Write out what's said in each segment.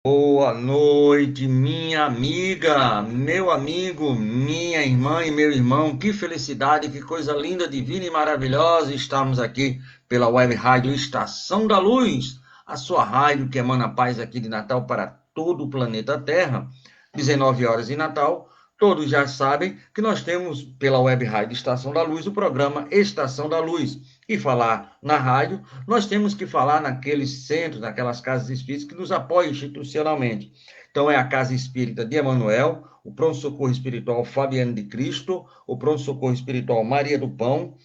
Boa noite, minha amiga, meu amigo, minha irmã e meu irmão. Que felicidade, que coisa linda, divina e maravilhosa estarmos aqui pela Web Rádio Estação da Luz, a sua rádio que emana paz aqui de Natal para todo o planeta Terra. 19 horas em Natal. Todos já sabem que nós temos pela Web Rádio Estação da Luz o programa Estação da Luz. E falar na rádio, nós temos que falar naqueles centros, naquelas casas espíritas que nos apoiam institucionalmente. Então, é a Casa Espírita de Emanuel, o Pronto-Socorro Espiritual Fabiano de Cristo, o Pronto-Socorro Espiritual Maria do Pão,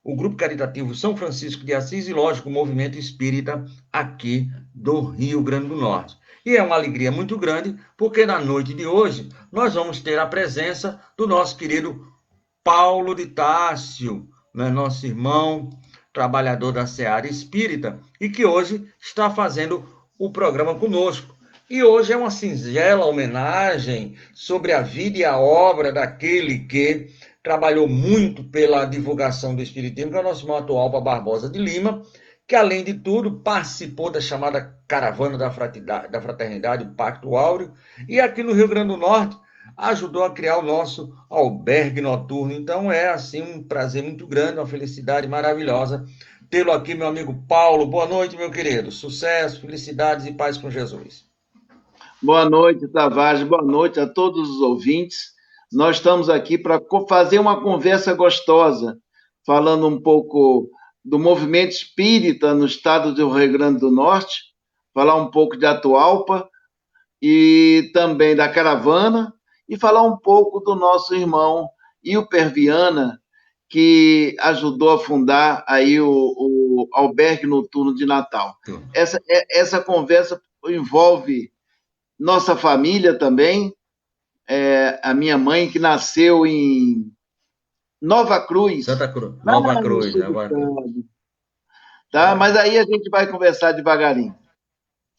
o Grupo Caritativo São Francisco de Assis e, lógico, o Movimento Espírita aqui do Rio Grande do Norte. E é uma alegria muito grande, porque na noite de hoje nós vamos ter a presença do nosso querido Paulo de Tássio, né, nosso irmão, trabalhador da Seara Espírita, e que hoje está fazendo o programa conosco. E hoje é uma singela homenagem sobre a vida e a obra daquele que trabalhou muito pela divulgação do Espiritismo, que é o nosso irmão Atahualpa Barbosa de Lima, que, além de tudo, participou da chamada Caravana da Fraternidade, o Pacto Áureo, e aqui no Rio Grande do Norte ajudou a criar o nosso albergue noturno. Então é assim um prazer muito grande, uma felicidade maravilhosa tê-lo aqui, meu amigo Paulo. Boa noite, meu querido. Sucesso, felicidades e paz com Jesus. Boa noite, Tavares. Boa noite a todos os ouvintes. Nós estamos aqui para fazer uma conversa gostosa, falando um pouco do movimento espírita no estado do Rio Grande do Norte, falar um pouco de Atualpa e também da caravana, e falar um pouco do nosso irmão Ilper Viana, que ajudou a fundar aí o Albergue Noturno de Natal. Essa conversa envolve nossa família também, a minha mãe, que nasceu em Nova Cruz, Santa Cruz, lá Nova no Cruz, sul do Nova Cruz. estado, tá? Mas aí a gente vai conversar devagarinho,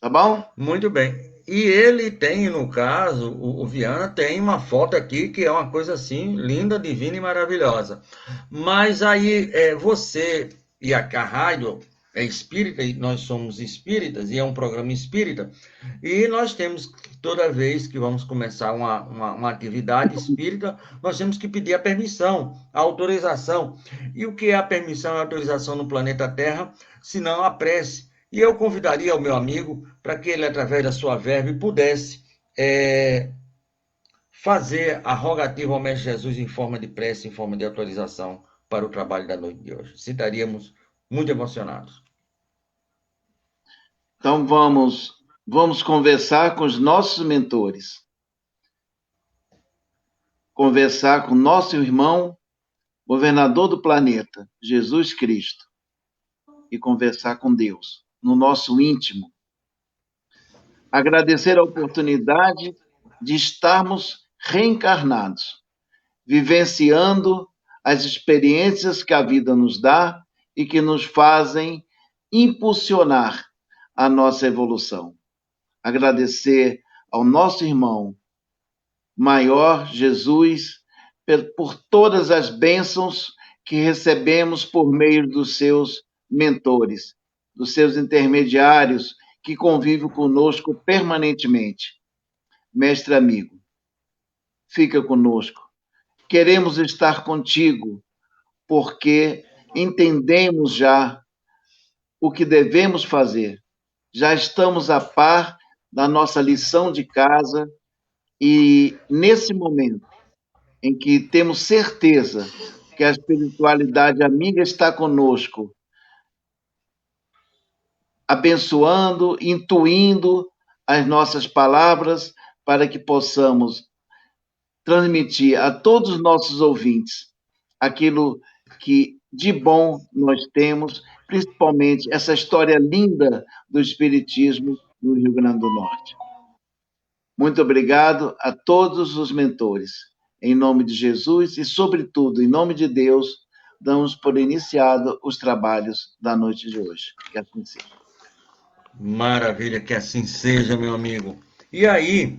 tá bom? Muito bem. E ele tem, no caso, o Viana tem uma foto aqui que é uma coisa assim, linda, divina e maravilhosa. Mas aí, você e a rádio é espírita, e nós somos espíritas, e é um programa espírita, e nós temos, toda vez que vamos começar uma atividade espírita, nós temos que pedir a permissão, a autorização. E o que é a permissão e a autorização no planeta Terra, se não a prece? E eu convidaria o meu amigo para que ele, através da sua verve, pudesse fazer a rogativa ao Mestre Jesus em forma de prece, em forma de autorização para o trabalho da noite de hoje. Estaríamos muito emocionados. Então vamos conversar com os nossos mentores, conversar com nosso irmão, governador do planeta, Jesus Cristo, e conversar com Deus, no nosso íntimo. Agradecer a oportunidade de estarmos reencarnados, vivenciando as experiências que a vida nos dá e que nos fazem impulsionar a nossa evolução. Agradecer ao nosso irmão maior, Jesus, por todas as bênçãos que recebemos por meio dos seus mentores, dos seus intermediários que convivem conosco permanentemente. Mestre amigo, fica conosco. Queremos estar contigo, porque entendemos já o que devemos fazer. Já estamos a par da nossa lição de casa e, nesse momento em que temos certeza que a espiritualidade amiga está conosco, abençoando, intuindo as nossas palavras para que possamos transmitir a todos os nossos ouvintes aquilo que de bom nós temos, principalmente essa história linda do Espiritismo no Rio Grande do Norte. Muito obrigado a todos os mentores. Em nome de Jesus e, sobretudo, em nome de Deus, damos por iniciado os trabalhos da noite de hoje. Que assim seja. Maravilha, que assim seja, meu amigo. E aí,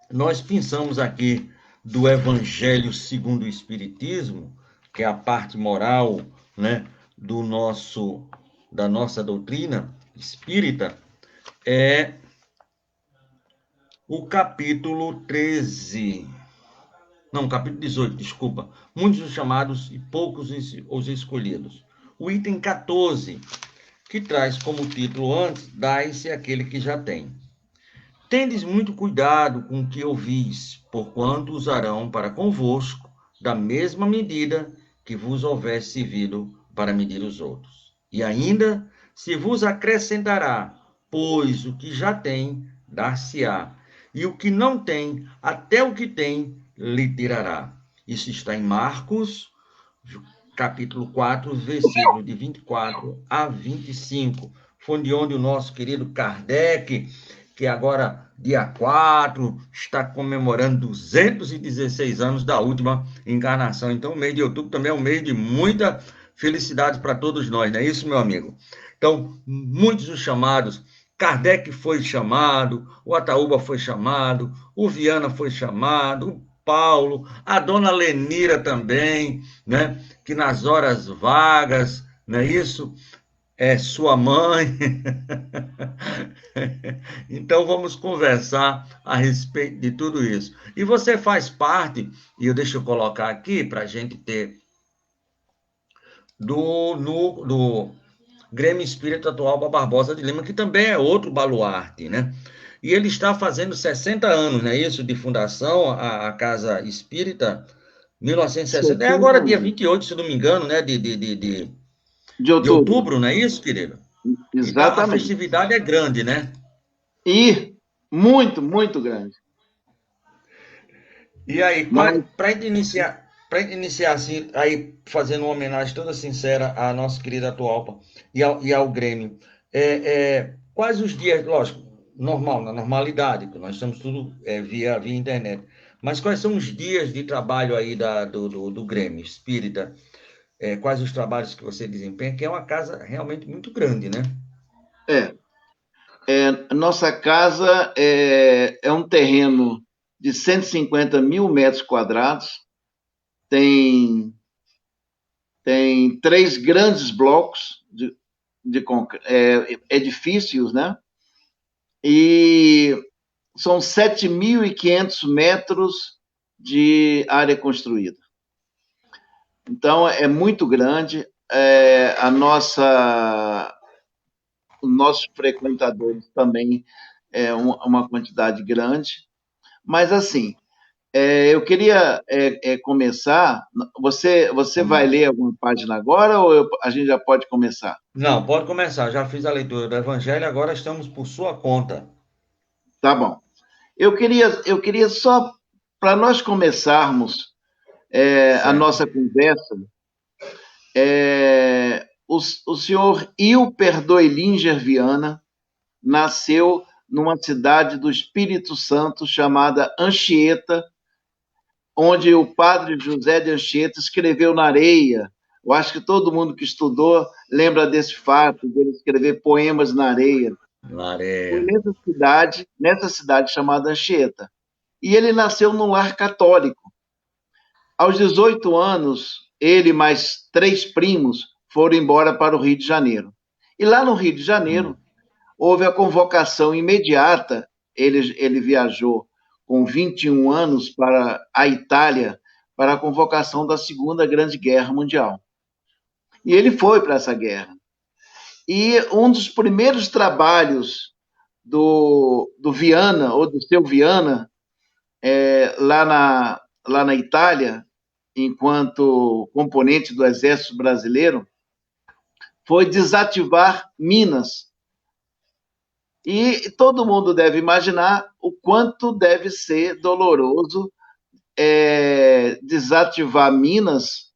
nós pensamos aqui do Evangelho segundo o Espiritismo, que é a parte moral, né, da nossa doutrina espírita, é o capítulo 13. Não, capítulo 18, desculpa. Muitos os chamados e poucos os escolhidos. O item 14, que traz como título antes, dai-se aquele que já tem. Tendes muito cuidado com o que ouvis, porquanto usarão para convosco da mesma medida que vos houver servido para medir os outros. E ainda se vos acrescentará, pois o que já tem, dar-se-á, e o que não tem, até o que tem, lhe tirará. Isso está em Marcos, capítulo 4, versículo de 24 a 25. Foi de onde o nosso querido Kardec, que agora, dia 4, está comemorando 216 anos da última encarnação. Então, o mês de outubro também é um mês de muita felicidade para todos nós, não é isso, meu amigo? Então, muitos os chamados, Kardec foi chamado, o Ataúba foi chamado, o Viana foi chamado, o Paulo, a dona Lenira também, né? Que nas horas vagas, não é isso? É sua mãe. Então vamos conversar a respeito de tudo isso. E você faz parte, e deixa eu colocar aqui para a gente ter, do Grêmio Espírita Atual Barbosa de Lima, que também é outro baluarte, né? E ele está fazendo 60 anos, não é isso? De fundação, a Casa Espírita, 1960. É 60 agora dia anos 28, se não me engano, né? de De outubro. outubro, não é isso, querido? Então a Exatamente. festividade é grande, né? E muito, muito grande. E aí, Mas, para iniciar assim, aí fazendo uma homenagem toda sincera à nossa querida Atualpa e ao Grêmio, quais os dias, lógico, normal, na normalidade, que nós estamos tudo via internet, mas quais são os dias de trabalho aí do Grêmio Espírita? Quais os trabalhos que você desempenha? Que é uma casa realmente muito grande, né? é, nossa casa é um terreno de 150 mil metros quadrados, tem, tem três grandes blocos de edifícios, né? E são 7.500 metros de área construída. Então, é muito grande. Os nossos frequentadores também é uma quantidade grande. Mas, assim, eu queria começar. Você vai Vamos lá. ler alguma página agora ou a gente já pode começar? Não, pode começar. Já fiz a leitura do Evangelho, agora estamos por sua conta. Tá bom. Eu queria só, para nós começarmos a Certo. nossa conversa, o senhor Hilper Doilinger Viana nasceu numa cidade do Espírito Santo chamada Anchieta, onde o padre José de Anchieta escreveu na areia. Eu acho que todo mundo que estudou lembra desse fato, dele escrever poemas na areia. Foi Lareia. nessa cidade chamada Anchieta. E ele nasceu num lar católico. Aos 18 anos, ele e mais três primos foram embora para o Rio de Janeiro. E lá no Rio de Janeiro, houve a convocação imediata. Ele viajou com 21 anos para a Itália para a convocação da Segunda Grande Guerra Mundial. E ele foi para essa guerra. E um dos primeiros trabalhos do Viana, ou do seu Viana, lá na Itália, enquanto componente do Exército Brasileiro, foi desativar minas. E todo mundo deve imaginar o quanto deve ser doloroso desativar minas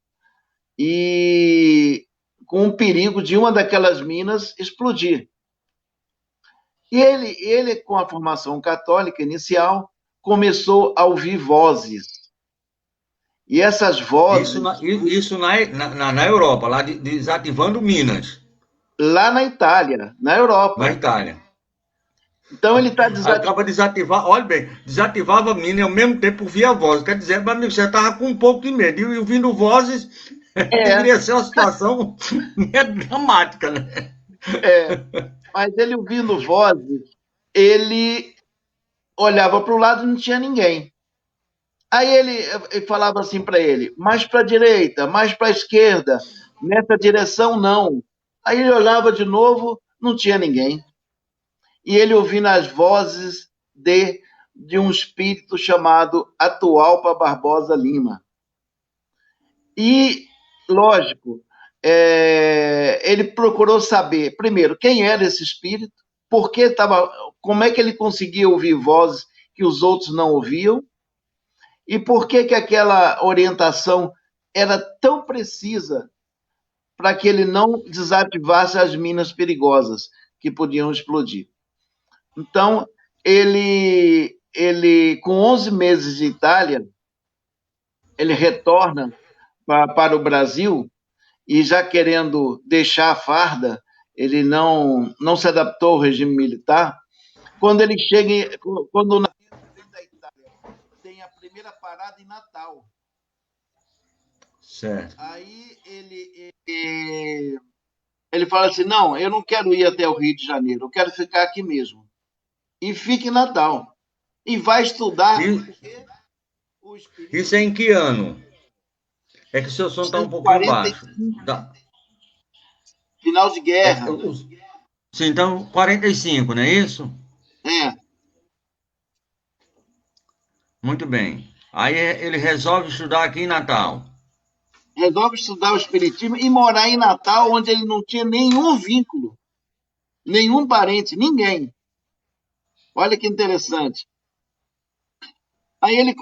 e com o perigo de uma daquelas minas explodir. E ele, com a formação católica inicial, começou a ouvir vozes. E essas Isso vozes, na Europa, lá desativando Minas, lá na Itália, na na Europa. Itália. Então ele está Acaba desativando. de desativar, olha bem, desativava Minas e ao mesmo tempo via vozes. Quer dizer, meu amigo, você estava com um pouco de medo. E ouvindo vozes, É, deveria ser uma situação dramática, né? mas ele ouvindo vozes, ele olhava para o lado e não tinha ninguém. Aí ele falava assim para ele, mais para a direita, mais para a esquerda, nessa direção não. Aí ele olhava de novo, não tinha ninguém. E ele ouvindo as vozes de um espírito chamado Atualpa Barbosa Lima. E, lógico, ele procurou saber, primeiro, quem era esse espírito, por que estava, como é que ele conseguia ouvir vozes que os outros não ouviam, e por que aquela orientação era tão precisa para que ele não desativasse as minas perigosas que podiam explodir. Então, ele com 11 meses de Itália, ele retorna para o Brasil e já querendo deixar a farda, ele não se adaptou ao regime militar. Quando ele chega, quando o navio vem da Itália, tem a primeira parada em Natal. Certo. Aí ele fala assim, não, eu não quero ir até o Rio de Janeiro, eu quero ficar aqui mesmo. E fica em Natal. E vai estudar o espiritismo. Isso é em que ano? É que o seu som está um pouquinho baixo. 45, Tá. final de guerra. Sim, então 45, não é isso? É. Muito bem. Aí ele resolve estudar aqui em Natal. Resolve estudar o espiritismo e morar em Natal, onde ele não tinha nenhum vínculo, nenhum parente, ninguém. Olha que interessante. Aí ele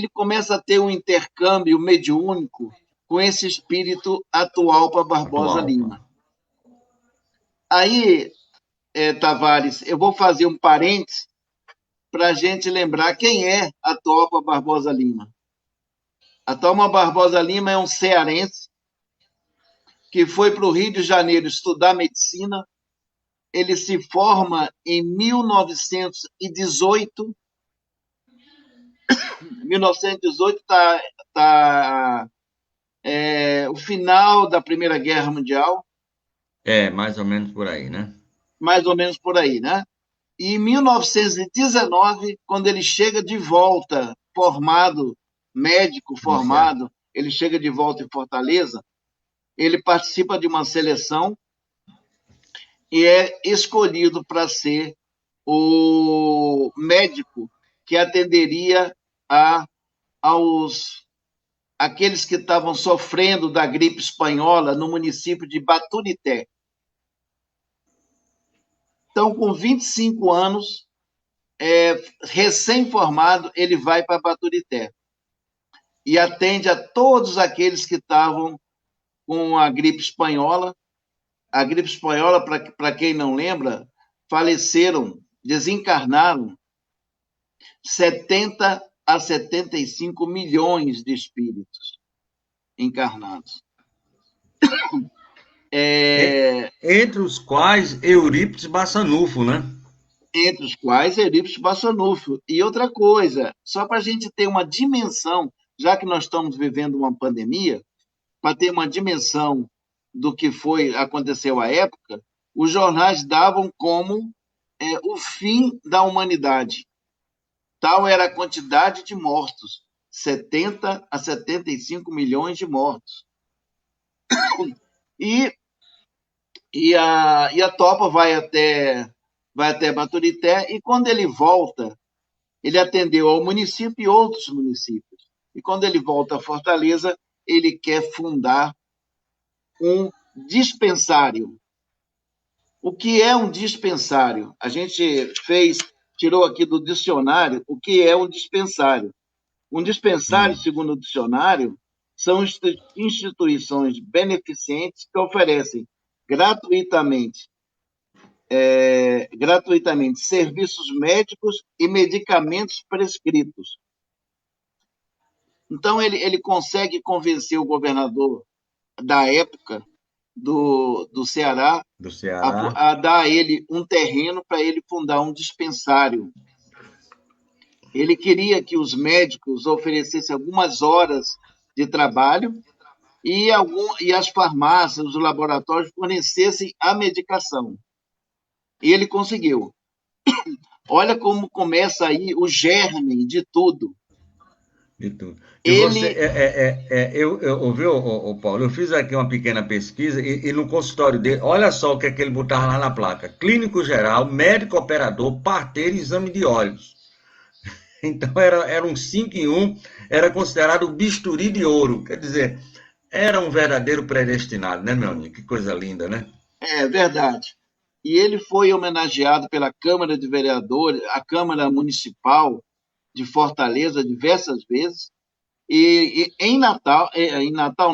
começa a ter um intercâmbio mediúnico com esse espírito atual para Barbosa Lima. Aí, Tavares, eu vou fazer um parênteses para a gente lembrar quem é Atualpa Barbosa Lima. Atualpa Barbosa Lima é um cearense que foi para o Rio de Janeiro estudar medicina. Ele se forma em 1918. 1918 está o final da Primeira Guerra Mundial. É, mais ou menos por aí, né? Mais ou menos por aí, né? E em 1919, quando ele chega de volta, formado, médico formado, ele chega de volta em Fortaleza, ele participa de uma seleção e é escolhido para ser o médico que atenderia aqueles que estavam sofrendo da gripe espanhola no município de Baturité. Então, com 25 anos, recém-formado, ele vai para Baturité e atende a todos aqueles que estavam com a gripe espanhola. A gripe espanhola, para quem não lembra, faleceram, desencarnaram 70 a 75 milhões de espíritos encarnados. Entre os quais Eurípides Bassanufo, né? Entre os quais Eurípides Bassanufo. E outra coisa, só para a gente ter uma dimensão, já que nós estamos vivendo uma pandemia, para ter uma dimensão do que aconteceu à época, os jornais davam como o fim da humanidade. Tal era a quantidade de mortos, 70 a 75 milhões de mortos. E a Topa vai até Baturité, e quando ele volta, ele atendeu ao município e outros municípios. E quando ele volta a Fortaleza, ele quer fundar um dispensário. O que é um dispensário? A gente tirou aqui do dicionário o que é um dispensário. Um dispensário, segundo o dicionário, são instituições beneficentes que oferecem gratuitamente serviços médicos e medicamentos prescritos. Então, ele consegue convencer o governador da época do Ceará a dar a ele um terreno para ele fundar um dispensário. Ele queria que os médicos oferecessem algumas horas de trabalho e as farmácias, os laboratórios fornecessem a medicação. E ele conseguiu. Olha como começa aí o germe de tudo. De tudo. E você, Ele, eu ouvi, Paulo, eu fiz aqui uma pequena pesquisa e no consultório dele, olha só o que é que ele botava lá na placa: clínico geral, médico operador, parteiro e exame de olhos. Então era um 5 em um, era considerado o bisturi de ouro. Quer dizer, era um verdadeiro predestinado, né, meu amigo? Que coisa linda, né? é verdade. E ele foi homenageado pela Câmara de Vereadores, a Câmara Municipal de Fortaleza, diversas vezes. E em Natal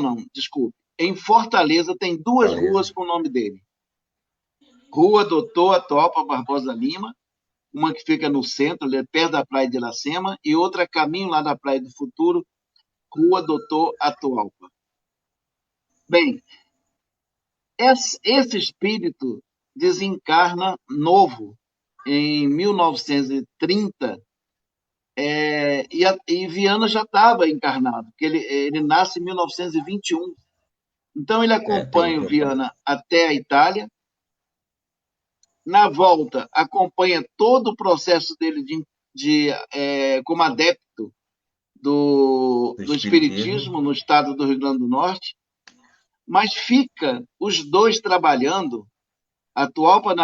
não, desculpe, em Fortaleza tem duas Beleza. ruas com o nome dele. Rua Doutor Atopa Barbosa Lima, uma que fica no centro, ali perto da Praia de Iracema, e outra caminho lá da Praia do Futuro, Rua Doutor Atualpa. Bem, esse espírito desencarna novo em 1930, e Viana já estava encarnado, porque ele nasce em 1921. Então, ele Tem o acompanha que o eu falo. Viana até a Itália. Na volta, acompanha todo o processo dele como adepto Do do espiritismo. Espiritismo no estado do Rio Grande do Norte, mas fica os dois trabalhando, Atualpa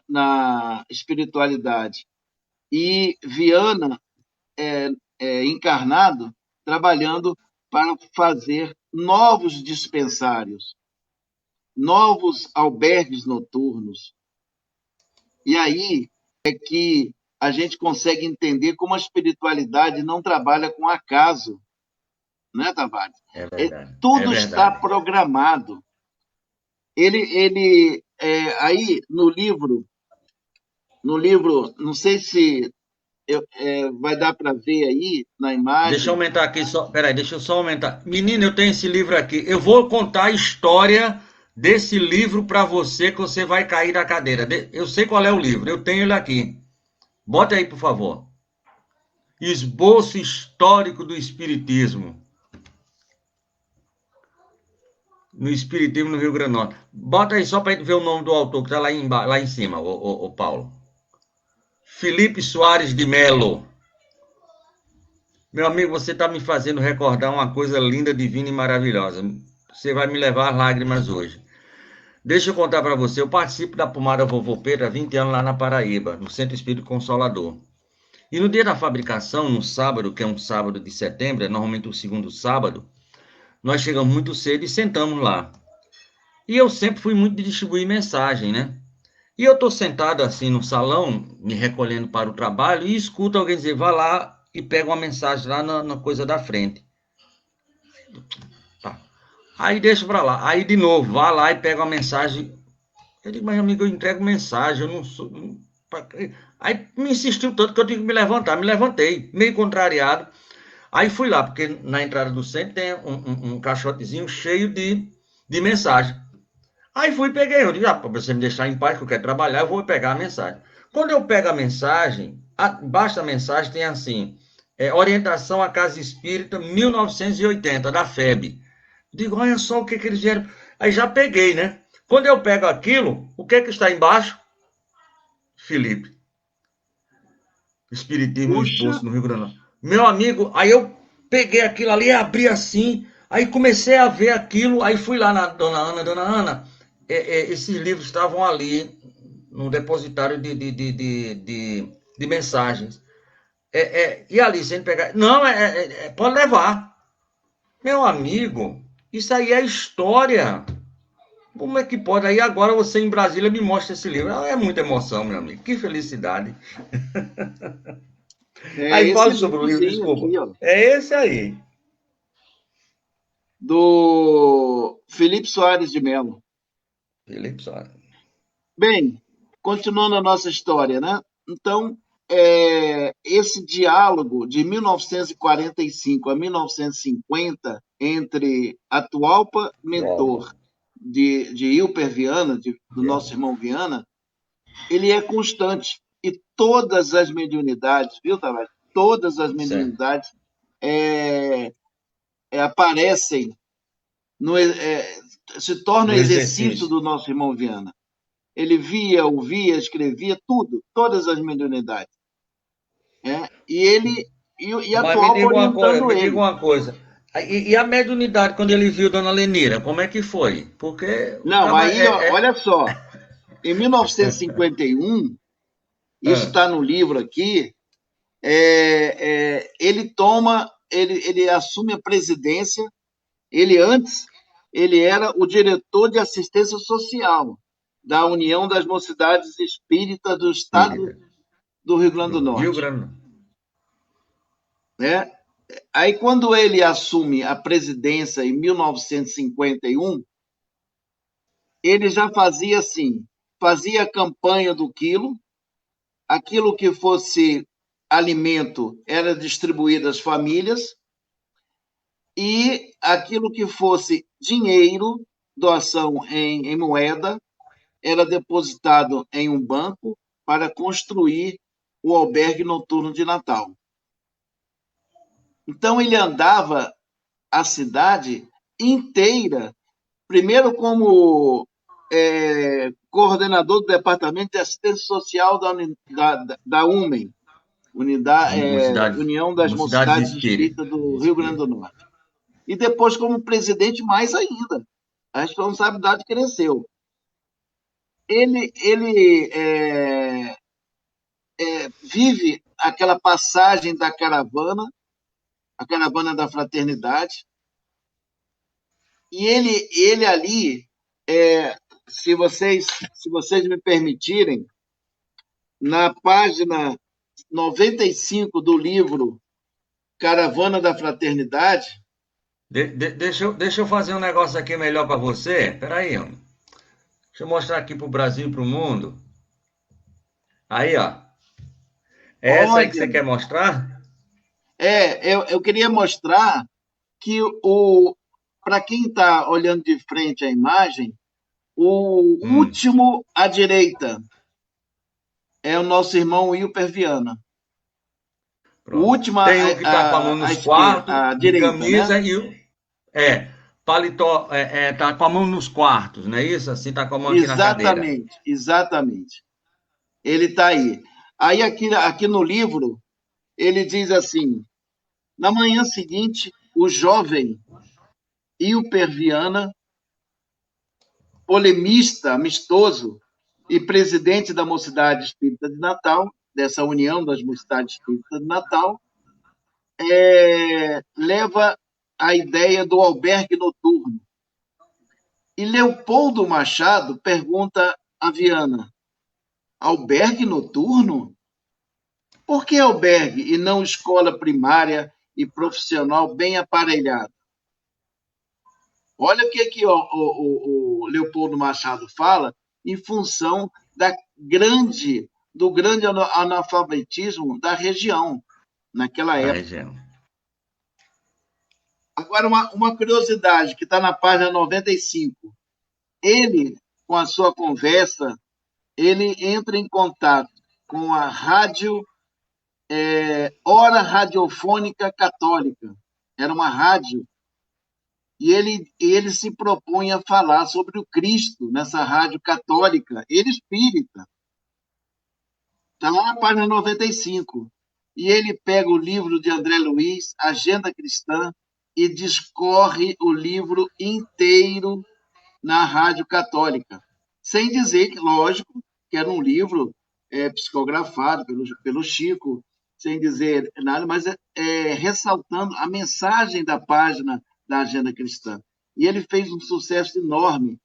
na espiritualidade e Viana encarnado, trabalhando para fazer novos dispensários, novos albergues noturnos. E aí é que a gente consegue entender como a espiritualidade não trabalha com acaso, né, Tavares? É verdade. É Tudo está verdade. programado. Aí no livro, não sei se vai dar para ver aí na Deixa eu imagem. aumentar aqui só. Peraí, deixa eu só aumentar. Menino, eu tenho esse livro aqui. Eu vou contar a história desse livro para você que você vai cair da cadeira. Eu sei qual é o livro, eu tenho ele aqui. Bota aí, por favor. Esboço histórico do Espiritismo. No Espiritismo no Rio Grande do Norte. Bota aí só para gente ver o nome do autor que está lá em cima, o Paulo. Felipe Soares de Melo. Meu amigo, você está me fazendo recordar uma coisa linda, divina e maravilhosa. Você vai me levar às lágrimas hoje. Deixa eu contar para você, eu participo da Pomada Vovô Pedro há 20 anos lá na Paraíba, no Centro Espírito Consolador. E no dia da fabricação, no sábado, que é um sábado de setembro, é normalmente o segundo sábado, nós chegamos muito cedo e sentamos lá. E eu sempre fui muito de distribuir mensagem, né? E eu estou sentado assim no salão, me recolhendo para o trabalho, e escuto alguém dizer, vá lá e pega uma mensagem lá na coisa da frente. Tá. Aí deixa para lá. Aí de novo, vá lá e pega uma mensagem. Eu digo, mas amigo, eu entrego mensagem, eu não sou. Aí me insistiu tanto que eu tive que me levantar. Me levantei, meio contrariado. Aí fui lá, porque na entrada do centro tem um caixotezinho cheio de mensagem. Aí fui e peguei. Eu digo, para você me deixar em paz, que eu quero trabalhar, eu vou pegar a mensagem. Quando eu pego a mensagem, abaixo da mensagem tem assim: orientação à Casa Espírita 1980, da FEB. Digo, olha só o que eles vieram. Aí já peguei, né? Quando eu pego aquilo, o que que está embaixo? Felipe. Espiritismo no Puxa, esboço no Rio Grande do Norte. Meu amigo, aí eu peguei aquilo ali, abri assim, aí comecei a ver aquilo, aí fui lá na Dona Ana, esses livros estavam ali no depositário de mensagens. E ali, sem pegar. Não, pode levar. Meu amigo, isso aí é história. Como é que pode? Aí agora você em Brasília me mostra esse livro. É muita emoção, meu amigo. Que felicidade. é Aí esse fala sobre o livro, livrozinho desculpa. aqui, ó, É esse aí. do Felipe Soares de Mello. Felipe Soares. Bem, continuando a nossa história, né? Então, esse diálogo de 1945 a 1950 entre Atahualpa Prova. Mentor de Ilper Viana, do nosso Viana. irmão Viana, ele é constante. E todas as mediunidades, viu, Tavares? Todas as Certo. mediunidades é, aparecem, se tornam No exercício exercício. do nosso irmão Viana. Ele via, ouvia, escrevia, tudo, todas as mediunidades. e Mas atual orientando me diga ele. uma coisa. E a mediunidade, quando ele viu Dona Lenira, como é que foi? Porque o Não, caba aí, ó, olha só, em 1951, isso Ah, está no livro aqui, ele assume a presidência. Ele era o diretor de assistência social da União das Mocidades Espíritas do Estado espírita, do Rio Grande do do Rio Norte, Grande. né? Aí, quando ele assume a presidência em 1951, ele já fazia assim, fazia a campanha do quilo, aquilo que fosse alimento era distribuído às famílias, e aquilo que fosse dinheiro, doação em moeda, era depositado em um banco para construir o albergue noturno de Natal. Então, ele andava a cidade inteira, primeiro como coordenador do Departamento de Assistência Social da UMEN, União das Mocidades Mocidades Espíritas. Espíritas do Rio Grande Espírita. do Norte. E depois, como presidente, mais ainda. A responsabilidade cresceu. Ele vive aquela passagem da caravana, a caravana da fraternidade, e ele ali, é, se vocês me permitirem, na página 95 do livro Caravana da Fraternidade, Deixa eu fazer um negócio aqui melhor para você. Peraí, ó. Deixa eu mostrar aqui para o Brasil e para o mundo. Aí, ó. É essa aí que olha, você quer mostrar? eu queria mostrar que para quem está olhando de frente à imagem, o Hum, último à direita é o nosso irmão Wilper Viana. O pronto. último Tem um que tá com a mão à nos esquerda, quartos, à de direita, né? camisa e o. Paletó, tá com a mão nos quartos, não é isso? Assim, tá com a mão aqui na cadeira. Exatamente, exatamente. Ele está aí. Aí aqui no livro ele diz assim: na manhã seguinte, o jovem Wilper Viana, polemista amistoso e presidente da Mocidade Espírita de Natal, dessa União das Mocidades Espíritas de Natal, leva a ideia do albergue noturno. E Leopoldo Machado pergunta a Viana: albergue noturno? Por que albergue e não escola primária e profissional bem aparelhada? Olha o que o Leopoldo Machado fala em função do grande analfabetismo da região naquela Da época. região. Agora, uma curiosidade que está na página 95. Ele, com a sua conversa, ele entra em contato com a rádio, Hora Radiofônica Católica. Era uma rádio, e ele se propõe a falar sobre o Cristo nessa rádio católica, ele espírita. Está lá na página 95. E ele pega o livro de André Luiz, Agenda Cristã, e discorre o livro inteiro na Rádio Católica. Sem dizer que, lógico, que era um livro psicografado pelo Chico, sem dizer nada, mas ressaltando a mensagem da página da Agenda Cristã. E ele fez um sucesso enorme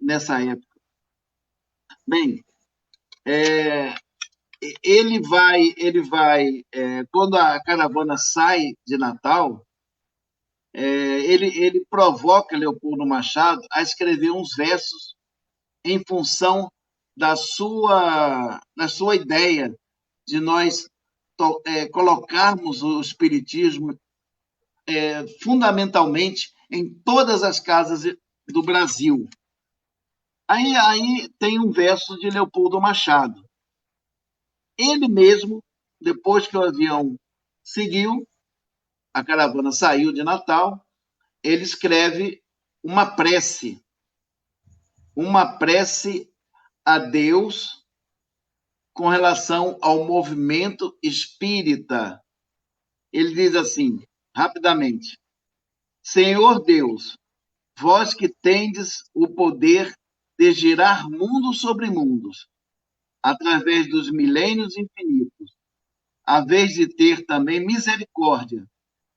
nessa época. Bem, quando a caravana sai de Natal, ele provoca Leopoldo Machado a escrever uns versos em função da sua ideia de nós colocarmos o espiritismo fundamentalmente em todas as casas do Brasil. Aí tem um verso de Leopoldo Machado. Ele mesmo, depois que o avião seguiu, a caravana saiu de Natal, ele escreve uma prece a Deus com relação ao movimento espírita. Ele diz assim, rapidamente: Senhor Deus, vós que tendes o poder de girar mundos sobre mundos, através dos milênios infinitos, haveis de ter também misericórdia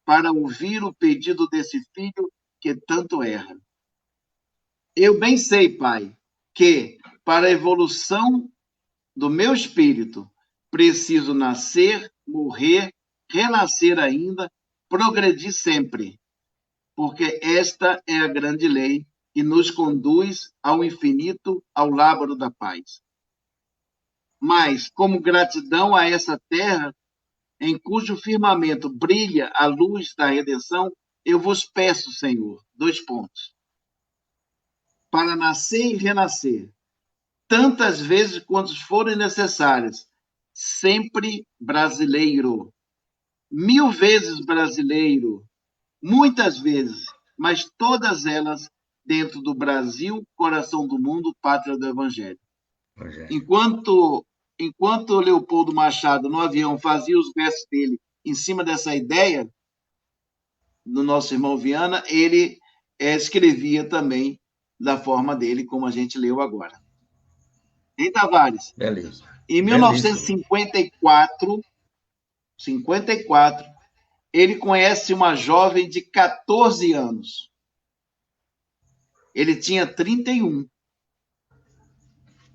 para ouvir o pedido desse filho que tanto erra. Eu bem sei, Pai, que para a evolução do meu espírito preciso nascer, morrer, renascer ainda, progredir sempre, porque esta é a grande lei que nos conduz ao infinito, ao lábaro da paz. Mas, como gratidão a essa terra, em cujo firmamento brilha a luz da redenção, eu vos peço, Senhor, dois pontos, para nascer e renascer, tantas vezes quantas forem necessárias, sempre brasileiro, 1000 vezes brasileiro, muitas vezes, mas todas elas dentro do Brasil, coração do mundo, pátria do Evangelho. Enquanto Leopoldo Machado, no avião, fazia os versos dele em cima dessa ideia, do nosso irmão Viana, ele escrevia também da forma dele, como a gente leu agora. Em Tavares, Beleza. em 1954, 54, ele conhece uma jovem de 14 anos. Ele tinha 31.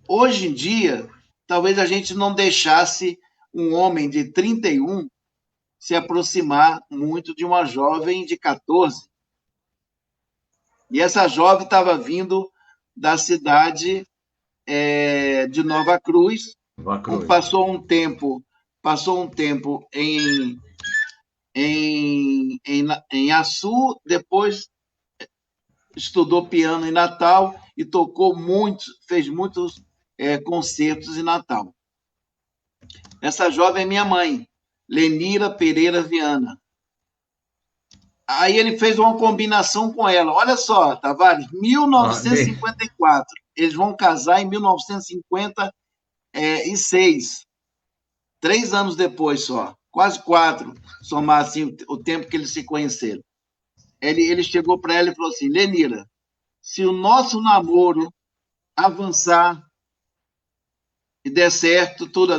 Hoje em dia, talvez a gente não deixasse um homem de 31 se aproximar muito de uma jovem de 14. E essa jovem estava vindo da cidade de Nova Cruz, passou um tempo em Açu, depois estudou piano em Natal e tocou fez muitos concertos em Natal. Essa jovem é minha mãe, Lenira Pereira Viana. Aí ele fez uma combinação com ela. Olha só, Tavares, 1954. Eles vão casar em 1956. 3 anos depois só. Quase 4, somar assim o tempo que eles se conheceram. Ele chegou para ela e falou assim: Lenira, se o nosso namoro avançar e der certo tudo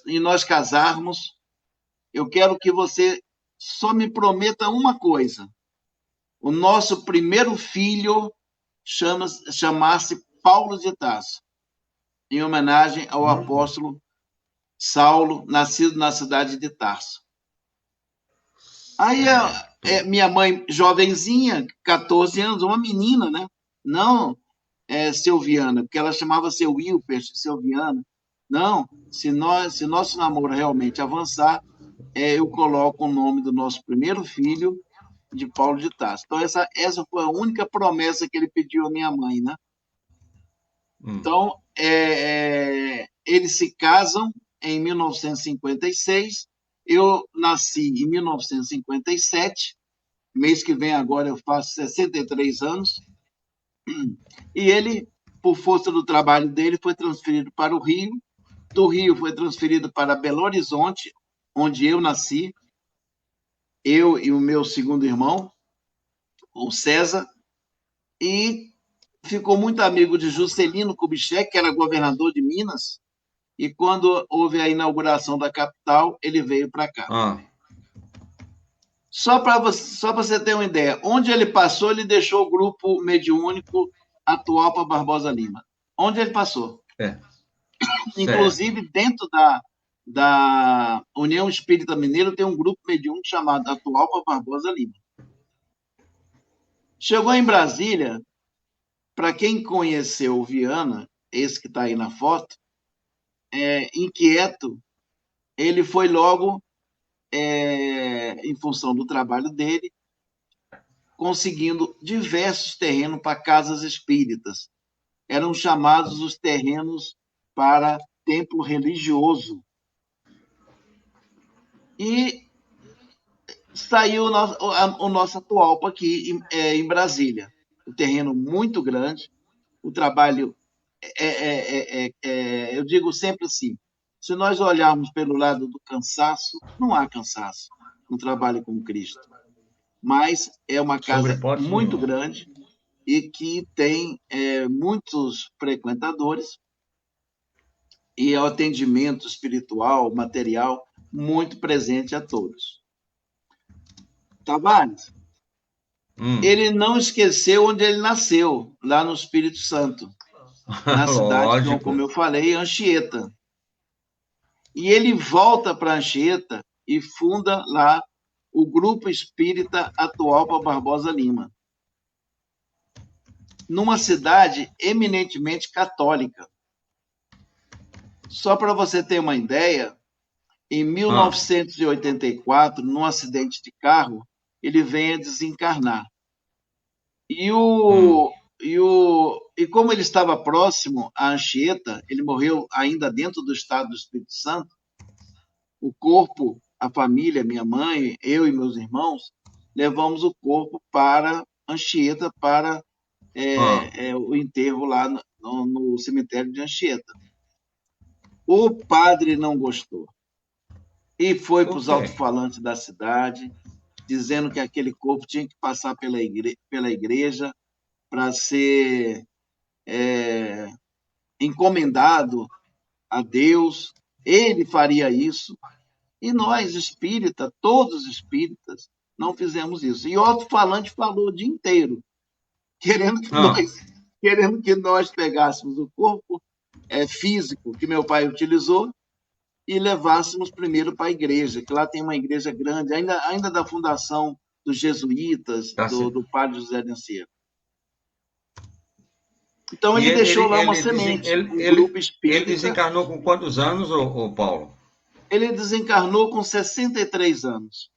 e nós casarmos, eu quero que você só me prometa uma coisa. O nosso primeiro filho chamasse Paulo de Tarso, em homenagem ao apóstolo Saulo, nascido na cidade de Tarso. Aí minha mãe, jovenzinha, 14 anos, uma menina, né? Não Silviana, porque ela chamava seu Wilper, Silviana. Não, se nosso namoro realmente avançar, eu coloco o nome do nosso primeiro filho de Paulo de Tarso. Então, essa foi a única promessa que ele pediu à minha mãe, né? Então, eles se casam em 1956, eu nasci em 1957, mês que vem agora eu faço 63 anos, e ele, por força do trabalho dele, foi transferido para o Rio, do Rio foi transferido para Belo Horizonte, onde eu nasci, eu e o meu segundo irmão, o César, e ficou muito amigo de Juscelino Kubitschek, que era governador de Minas, e quando houve a inauguração da capital, ele veio para cá. Só para você ter uma ideia, onde ele passou, ele deixou o grupo mediúnico Atualpa Barbosa Lima. Onde ele passou. Inclusive, dentro da União Espírita Mineira, tem um grupo mediúnico chamado Atualpa Barbosa Lima. Chegou em Brasília, para quem conheceu o Viana, esse que está aí na foto, inquieto, ele foi logo, em função do trabalho dele, conseguindo diversos terrenos para casas espíritas. Eram chamados os terrenos para templo religioso. E saiu o nosso Atualpa aqui em Brasília. Um terreno muito grande, o trabalho, eu digo sempre assim, Se nós olharmos pelo lado do cansaço, não há cansaço no trabalho com Cristo, mas é uma Sobre casa hipótese muito nenhuma. grande e que tem muitos frequentadores e o atendimento espiritual, material, muito presente a todos. Tavares, Hum. ele não esqueceu onde ele nasceu, lá no Espírito Santo, na cidade, como Lógico. eu falei, Anchieta. E ele volta para Anchieta e funda lá o Grupo Espírita Atualpa Barbosa Lima, numa cidade eminentemente católica. Só para você ter uma ideia, em Ah. 1984, num acidente de carro, ele vem a desencarnar. E, Hum. como ele estava próximo a Anchieta, ele morreu ainda dentro do estado do Espírito Santo, o corpo, a família, minha mãe, eu e meus irmãos, levamos o corpo para Anchieta para Ah. o enterro lá no cemitério de Anchieta. O padre não gostou e foi para Por os quê? alto-falantes da cidade, dizendo que aquele corpo tinha que passar pela igreja para ser encomendado a Deus. Ele faria isso. E nós, espírita, todos espíritas, não fizemos isso. E o alto-falante falou o dia inteiro, querendo que Ah. nós, querendo que nós pegássemos o corpo físico que meu pai utilizou e levássemos primeiro para a igreja, que lá tem uma igreja grande, ainda da fundação dos jesuítas, Tá do certo. padre José de Anciero. Então E ele ele, deixou ele, lá uma ele, desen- semente, ele, um grupo ele, ele espírita. desencarnou com quantos anos, ô Paulo? Ele desencarnou com 63 anos.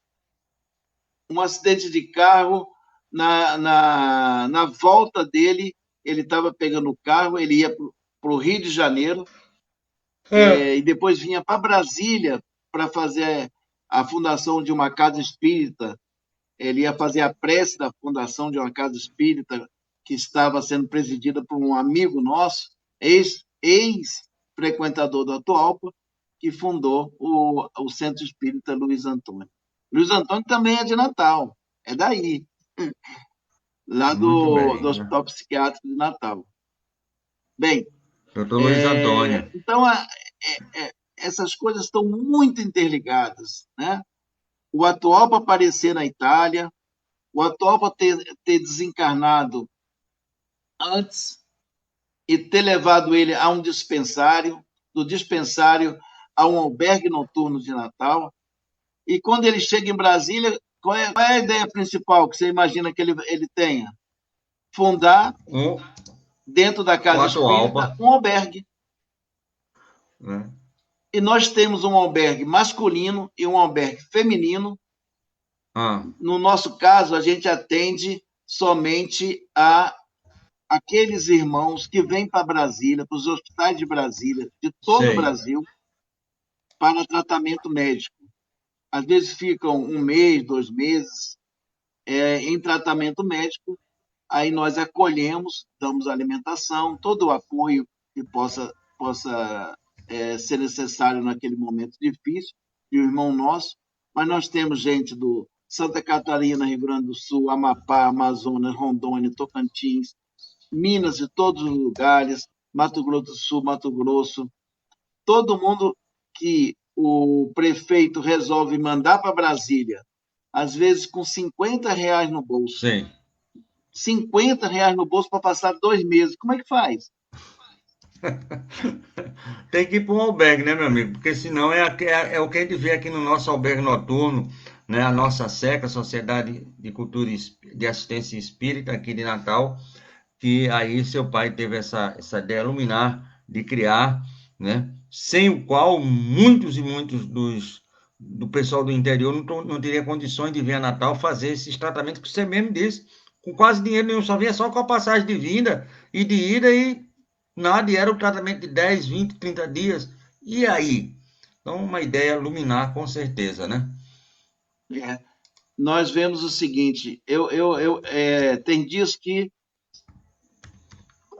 Um acidente de carro, na volta dele, ele estava pegando o carro, ele ia para o Rio de Janeiro, É. e depois vinha para Brasília para fazer a fundação de uma casa espírita. Ele ia fazer a prece da fundação de uma casa espírita que estava sendo presidida por um amigo nosso, ex-frequentador do Atualpa, que fundou o Centro Espírita Luiz Antônio. Luiz Antônio também é de Natal, é daí, lá Muito do bem, né? Hospital Psiquiátrico de Natal. Bem, Doutor Luiz Antônio. então essas coisas estão muito interligadas, né? O Atualpa aparecer na Itália, o Atualpa ter desencarnado antes e ter levado ele a um dispensário, do dispensário a um albergue noturno de Natal. E quando ele chega em Brasília, qual é a ideia principal que você imagina que ele tenha? Fundar, O, dentro da o casa espírita, Atualpa, um albergue. né? E nós temos um albergue masculino e um albergue feminino. Ah. No nosso caso, a gente atende somente a aqueles irmãos que vêm para Brasília, para os hospitais de Brasília, de todo o Sei. Brasil, para tratamento médico. Às vezes ficam um mês, 2 meses em tratamento médico, aí nós acolhemos, damos alimentação, todo o apoio que possa ser necessário naquele momento difícil, e o irmão nosso, mas nós temos gente do Santa Catarina, Rio Grande do Sul, Amapá, Amazonas, Rondônia, Tocantins, Minas de todos os lugares, Mato Grosso do Sul, Mato Grosso, todo mundo que o prefeito resolve mandar para Brasília, às vezes com R$ 50 no bolso. Sei. R$ 50 no bolso para passar 2 meses. Como é que faz? Tem que ir para um albergue, né, meu amigo? Porque senão é o que a gente vê aqui no nosso albergue noturno, né? A nossa SECA, Sociedade de Cultura de Assistência Espírita aqui de Natal, que aí seu pai teve essa ideia luminar de criar, né? Sem o qual muitos e muitos do pessoal do interior não teria condições de vir a Natal fazer esses tratamentos que você mesmo disse, com quase dinheiro nenhum, só vinha só com a passagem de vinda e de ida e nada, e era o tratamento de 10, 20, 30 dias. E aí? Então, uma ideia luminar, com certeza, né? É, nós vemos o seguinte: tem dias que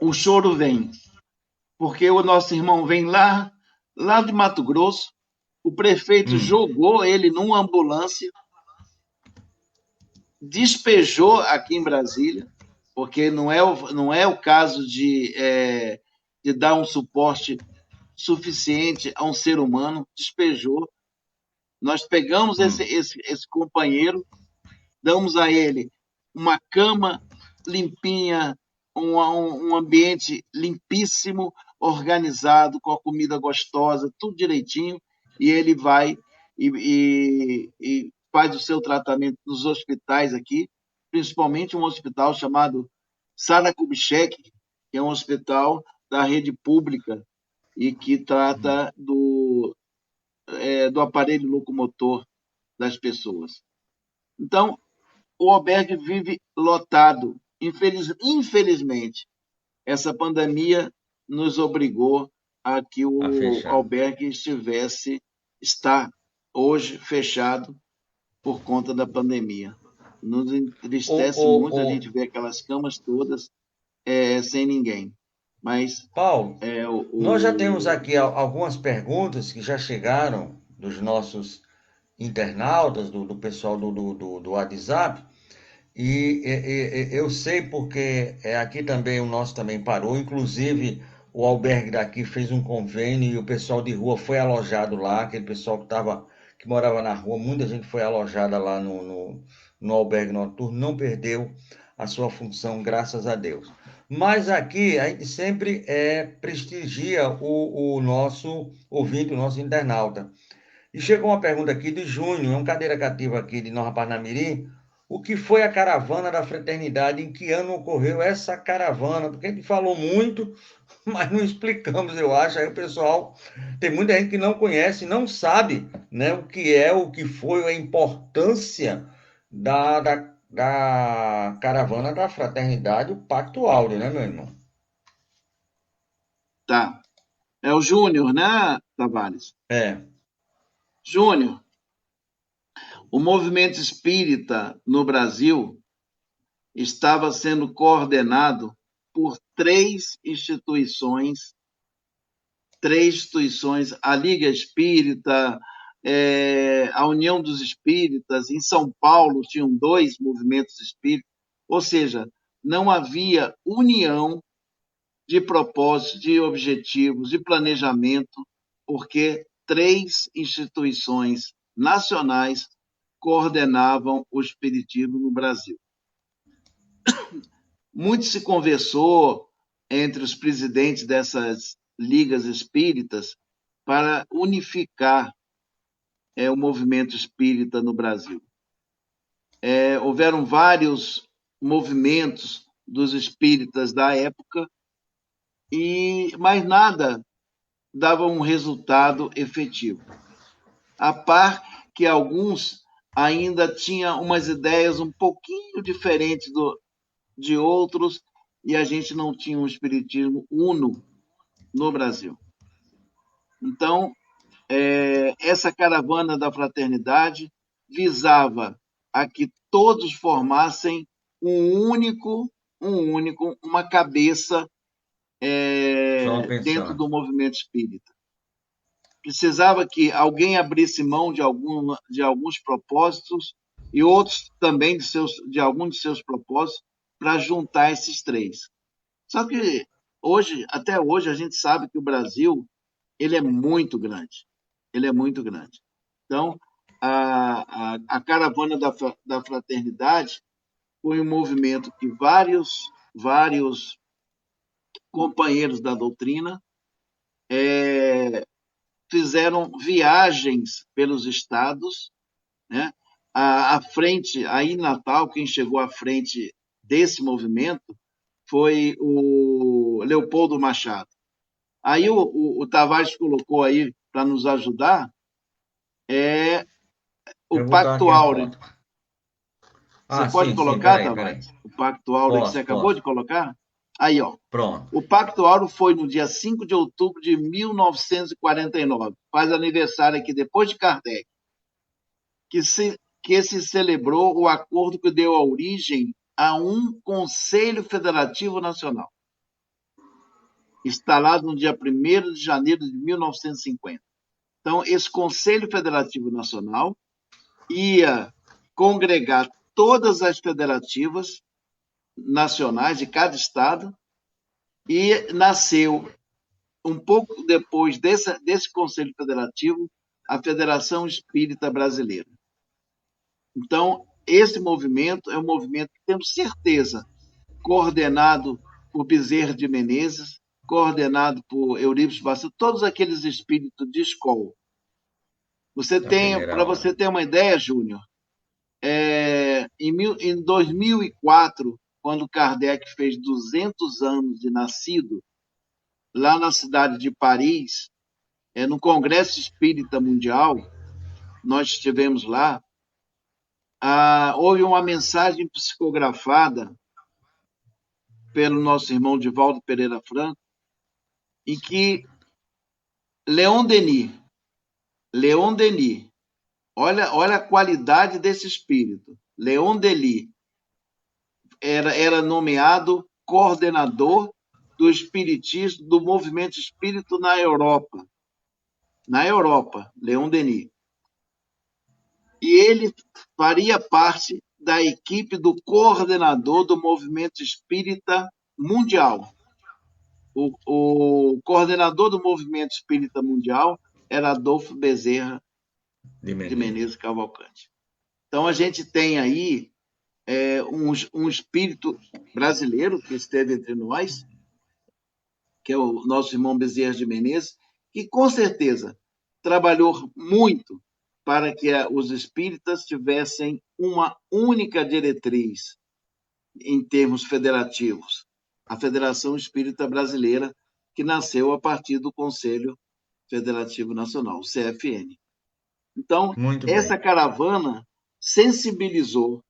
o choro vem, porque o nosso irmão vem lá Lá de Mato Grosso, o prefeito Hum, jogou ele numa ambulância, despejou aqui em Brasília, porque não é o caso de dar um suporte suficiente a um ser humano, despejou. Nós pegamos esse, hum, esse, esse companheiro, damos a ele uma cama limpinha, um ambiente limpíssimo, organizado, com a comida gostosa, tudo direitinho, e ele vai e faz o seu tratamento nos hospitais aqui, principalmente um hospital chamado Sara Kubitschek, que é um hospital da rede pública e que hum. trata do aparelho locomotor das pessoas. Então, o albergue vive lotado. Infelizmente, essa pandemia nos obrigou a que A o fechar. albergue está hoje fechado por conta da pandemia. Nos Ô, entristece ô, muito a ô, gente ver aquelas camas todas sem ninguém. Mas Paulo, é, nós já temos aqui algumas perguntas que já chegaram dos nossos internautas, do pessoal do WhatsApp, e eu sei porque aqui também o nosso também parou, inclusive o albergue daqui fez um convênio e o pessoal de rua foi alojado lá, aquele pessoal que morava na rua, muita gente foi alojada lá no albergue noturno, não perdeu a sua função, graças a Deus. Mas aqui a gente sempre prestigia o nosso ouvinte, o nosso internauta. E chegou uma pergunta aqui de Júnior, é um cadeira cativa aqui de Nova Parnamirim. O que foi a caravana da fraternidade? Em que ano ocorreu essa caravana? Porque a gente falou muito, mas não explicamos, eu acho. Aí o pessoal, tem muita gente que não conhece, não sabe, né, o que é, o que foi, a importância da caravana da fraternidade, o Pacto Áureo, né, meu irmão? tá. É o Júnior, né, Tavares? É, Júnior, o movimento espírita no Brasil estava sendo coordenado por três instituições, a Liga Espírita, a União dos Espíritas, em São Paulo tinham dois movimentos espíritas, ou seja, não havia união de propósitos, de objetivos, de planejamento, porque três instituições nacionais coordenavam o espiritismo no Brasil. Muito se conversou entre os presidentes dessas ligas espíritas para unificar o movimento espírita no Brasil. Houveram vários movimentos dos espíritas da época, mas nada dava um resultado efetivo. A par que alguns ainda tinham umas ideias um pouquinho diferentes de outros, e a gente não tinha um espiritismo uno no Brasil. Então, essa caravana da fraternidade visava a que todos formassem uma cabeça só dentro pensando. do movimento espírita. Precisava que alguém abrisse mão de alguns propósitos e outros também de alguns de seus propósitos para juntar esses três. Só que até hoje, a gente sabe que o Brasil ele é muito grande. Ele é muito grande. Então, a caravana da fraternidade foi um movimento que vários companheiros da doutrina fizeram viagens pelos estados, né? À frente, aí em Natal, quem chegou à frente desse movimento foi o Leopoldo Machado. Aí o Tavares colocou aí para nos ajudar o Eu vou botar Pacto aqui a Áureo. foto. Você Ah, pode sim, colocar, peraí, peraí. Tavares? O Pacto Áureo que você Posso, acabou de posso. colocar? Aí, ó. Pronto. O Pacto Áureo foi no dia 5 de outubro de 1949. Faz aniversário aqui depois de Kardec. Que se celebrou o acordo que deu origem a um Conselho Federativo Nacional. instalado no dia 1º de janeiro de 1950. Então, esse Conselho Federativo Nacional ia congregar todas as federativas nacionais de cada estado e nasceu, um pouco depois desse Conselho Federativo, a Federação Espírita Brasileira. Então, esse movimento é um movimento que temos certeza, coordenado por Bezerra de Menezes, coordenado por Eurípides Barçanufo, todos aqueles espíritos de escola. Para você ter uma ideia, Júnior, em 2004, quando Kardec fez 200 anos de nascido, lá na cidade de Paris, no Congresso Espírita Mundial, nós estivemos lá, houve uma mensagem psicografada pelo nosso irmão Divaldo Pereira Franco, em que Leon Denis, olha a qualidade desse espírito. Leon Denis era nomeado coordenador do espiritismo, do movimento espírito na Europa. Na Europa, Leon Denis. E ele faria parte da equipe do coordenador do movimento espírita mundial. O coordenador do movimento espírita mundial era Adolfo Bezerra de Menezes Cavalcante. Então, a gente tem aí um espírito brasileiro que esteve entre nós, que é o nosso irmão Bezerra de Menezes, que com certeza trabalhou muito para que os espíritas tivessem uma única diretriz em termos federativos, a Federação Espírita Brasileira, que nasceu a partir do Conselho Federativo Nacional, o CFN. Então, essa caravana sensibilizou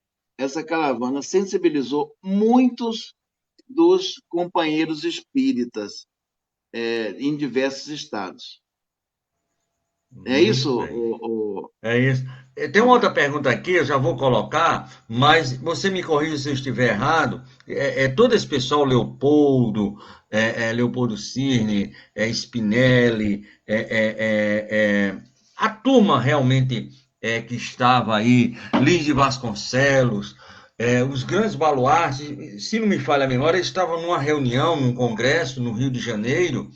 muitos dos companheiros espíritas em diversos estados. É isso? É isso. Tem uma outra pergunta aqui, eu já vou colocar, mas você me corrija se eu estiver errado. Todo esse pessoal, Leopoldo, Leopoldo Cirne, Spinelli, a turma realmente que estava aí, Lins de Vasconcelos, os grandes baluartes, se não me falha a memória, eles estavam numa reunião, num congresso no Rio de Janeiro,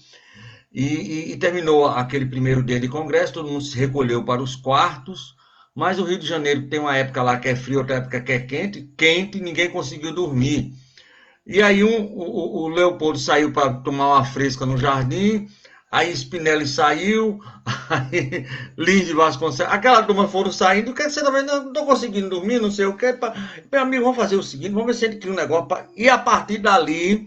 e terminou aquele primeiro dia de congresso, todo mundo se recolheu para os quartos, mas o Rio de Janeiro tem uma época lá que é frio, outra época que é quente, ninguém conseguiu dormir. E aí o Leopoldo saiu para tomar uma fresca no jardim, aí Spinelli saiu, aí Lins de Vasconcelos, aquela turma foram saindo, que você também não estou conseguindo dormir, não sei o que. Meu amigo, vamos fazer o seguinte, vamos ver se ele cria um negócio, e a partir dali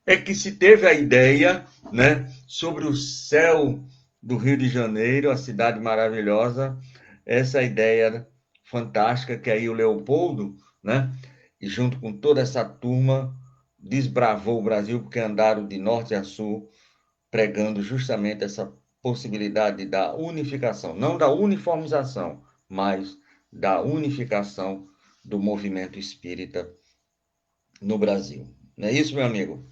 é que se teve a ideia, né, sobre o céu do Rio de Janeiro, a cidade maravilhosa, essa ideia fantástica que aí o Leopoldo, né, e junto com toda essa turma, desbravou o Brasil, porque andaram de norte a sul, pregando justamente essa possibilidade da unificação, não da uniformização, mas da unificação do movimento espírita no Brasil. Não é isso, meu amigo?